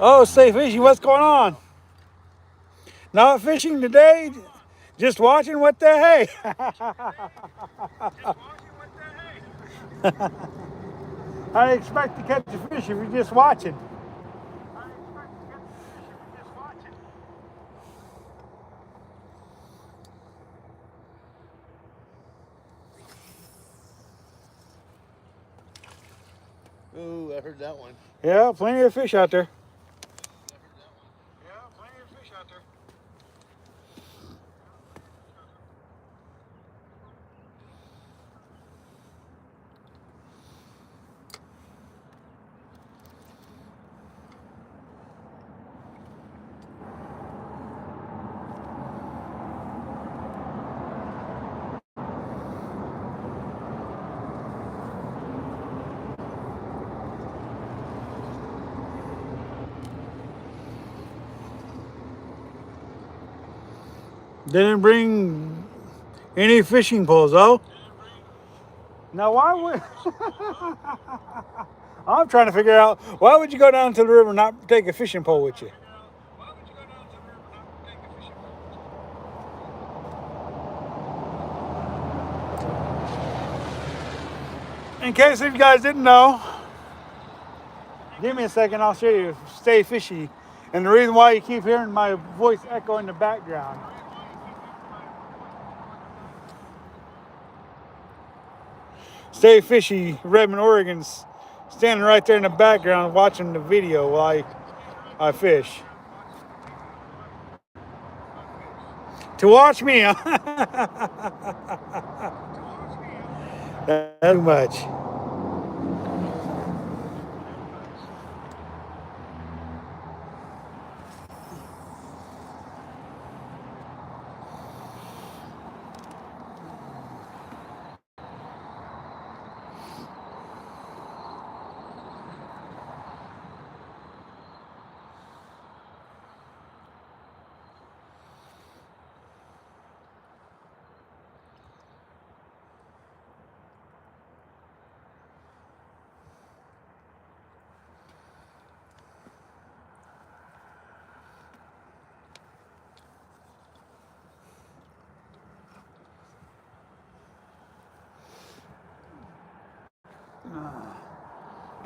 Speaker 1: Oh, Stay Fishy, what's going on? Not fishing today? Just watching what the hey? I expect to catch a fish if you're just watching.
Speaker 3: Ooh, I heard that one.
Speaker 1: Yeah, plenty of fish out there. Didn't bring any fishing poles, oh? Now, why would... I'm trying to figure out, why would you go down to the river and not take a fishing pole with you? In case if you guys didn't know, give me a second, I'll show you Stay Fishy. And the reason why you keep hearing my voice echo in the background. Stay Fishy, Redmond, Oregon's standing right there in the background watching the video while I fish. To watch me, huh? That's too much.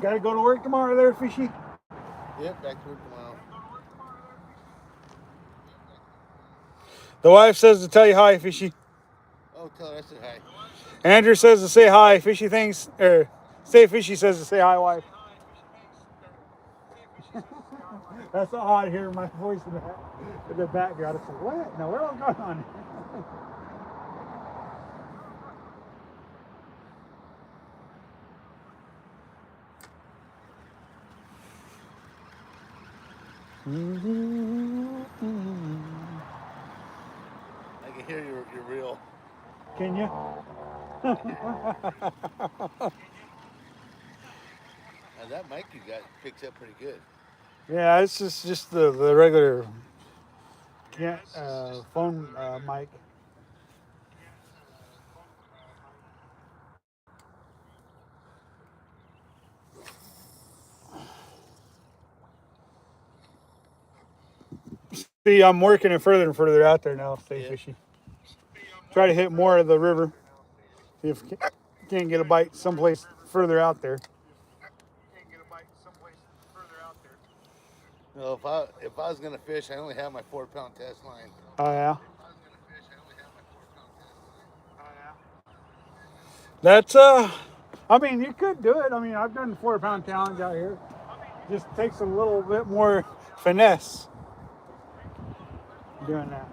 Speaker 1: Gotta go to work tomorrow there, Fishy?
Speaker 3: Yep, back to work tomorrow.
Speaker 1: The wife says to tell you hi, Fishy.
Speaker 3: Oh, tell her I said hi.
Speaker 1: Andrew says to say hi. Fishy thinks, or Stay Fishy says to say hi, wife. That's so odd hearing my voice in the background. It's like, what? No, what's going on?
Speaker 3: I can hear your reel.
Speaker 1: Can you?
Speaker 3: And that mic you got picks up pretty good.
Speaker 1: Yeah, it's just the regular phone mic. See, I'm working it further and further out there now, Stay Fishy. Try to hit more of the river. See if can't get a bite someplace further out there.
Speaker 3: No, if I was gonna fish, I only have my 4-pound test line.
Speaker 1: Oh yeah. That's I mean, you could do it. I mean, I've done 4-pound challenge out here. Just takes a little bit more finesse doing that.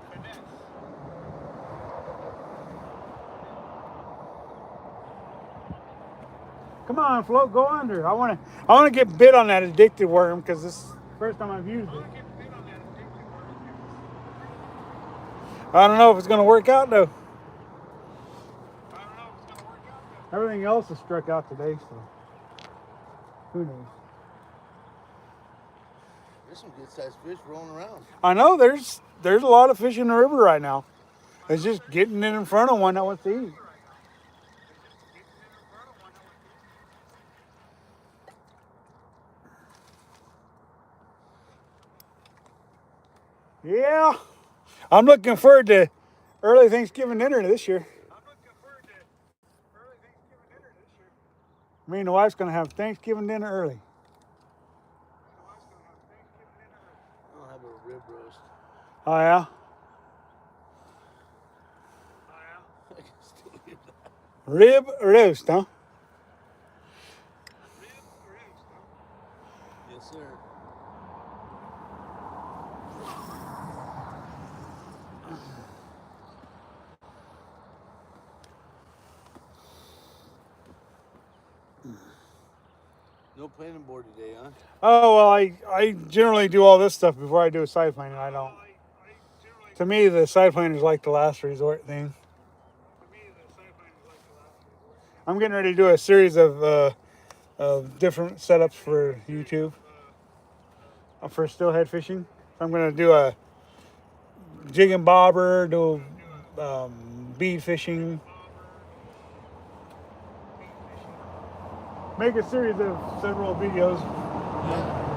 Speaker 1: Come on, float, go under. I want to get bit on that addicted worm because this is the first time I've used it. I don't know if it's going to work out though. Everything else has struck out today, so who knows?
Speaker 3: There's some good sized fish rolling around.
Speaker 1: I know there's a lot of fish in the river right now. It's just getting in front of one that wants to eat. Yeah, I'm looking forward to early Thanksgiving dinner this year. Me and the wife's gonna have Thanksgiving dinner early.
Speaker 3: I'll have a rib roast.
Speaker 1: Oh yeah?
Speaker 3: I can still hear that.
Speaker 1: Rib roast, huh?
Speaker 3: Yes, sir. No planning board today, huh?
Speaker 1: Oh well, I generally do all this stuff before I do a side plane, and I don't. To me, the side plane is like the last resort thing. I'm getting ready to do a series of different setups for YouTube for steelhead fishing. I'm going to do a jig and bobber, do bead fishing, make a series of several videos.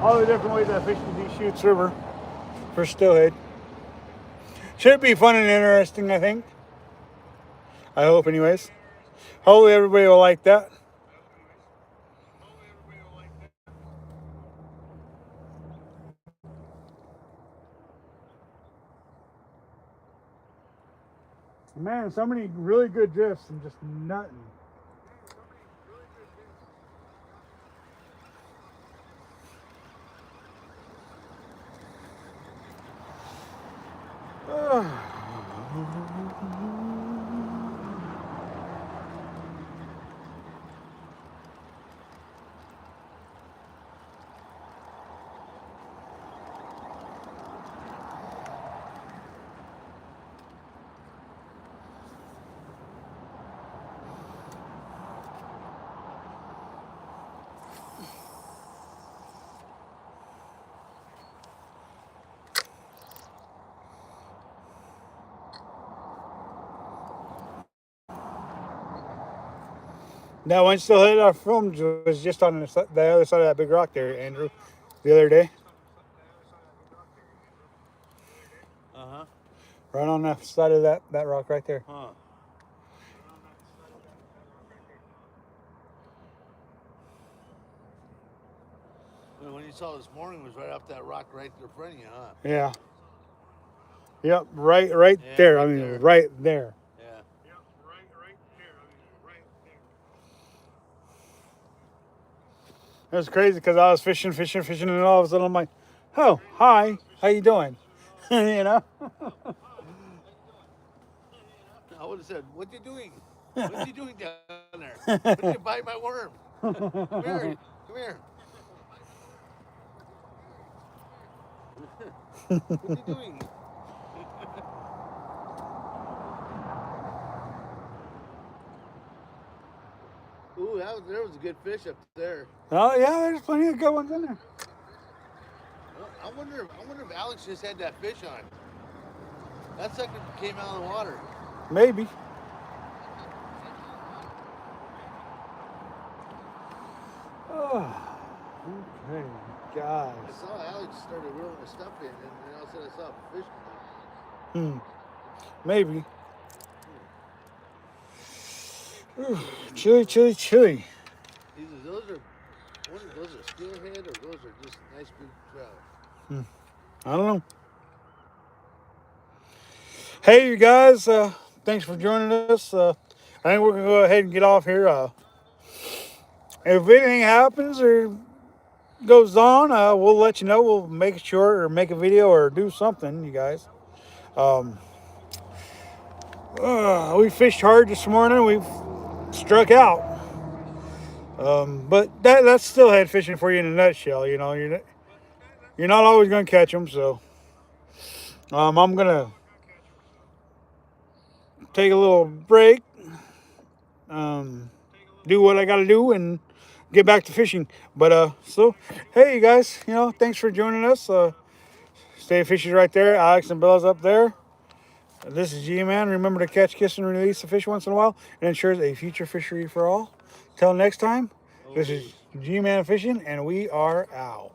Speaker 1: All the different ways I fish the Deschutes River for steelhead. Should be fun and interesting, I think. I hope, anyways. Hopefully everybody will like that. Man, so many really good drifts and just nothing. That one steelhead I filmed was just on the other side of that big rock there, Andrew, the other day.
Speaker 3: Uh-huh.
Speaker 1: Right on that side of that rock right there.
Speaker 3: Huh. When you saw this morning was right off that rock right in front of you, huh?
Speaker 1: Yeah. Yep, right
Speaker 3: Yeah,
Speaker 1: there.
Speaker 3: right
Speaker 1: I mean,
Speaker 3: there.
Speaker 1: right there.
Speaker 3: Yeah.
Speaker 1: Yep, right there. I mean, right there. It was crazy because I was fishing, and all of a sudden I'm like, oh, hi, how you doing? You know?
Speaker 3: I would have said, "What you doing? What you doing down there? What did you bite my worm? Come here, come here. What you doing?" Ooh, there was a good fish up there.
Speaker 1: Oh yeah, there's plenty of good ones in there.
Speaker 3: Well, I wonder if Alex just had that fish on. That sucker came out of the water.
Speaker 1: Maybe. Oh, okay, guys.
Speaker 3: I saw Alex started reeling the stuff in, and then all of a sudden I saw a fish come out.
Speaker 1: Maybe. Ooh, chilly.
Speaker 3: Either those are steelhead, or those are just nice big trout.
Speaker 1: I don't know. Hey, you guys. Thanks for joining us. I think we're gonna go ahead and get off here. If anything happens or goes on, we'll let you know. We'll make it short or make a video or do something, you guys. We fished hard this morning. We've struck out. But that's steelhead fishing for you in a nutshell. You know, you're not always going to catch them. So I'm going to take a little break, do what I got to do, and get back to fishing. But so, hey, you guys, thanks for joining us. Stay fishy right there. Alex and Bella's up there. This is Gman. Remember to catch, kiss, and release the fish once in a while. It ensures a future fishery for all. Till next time, this is Gman Fishing, and we are out.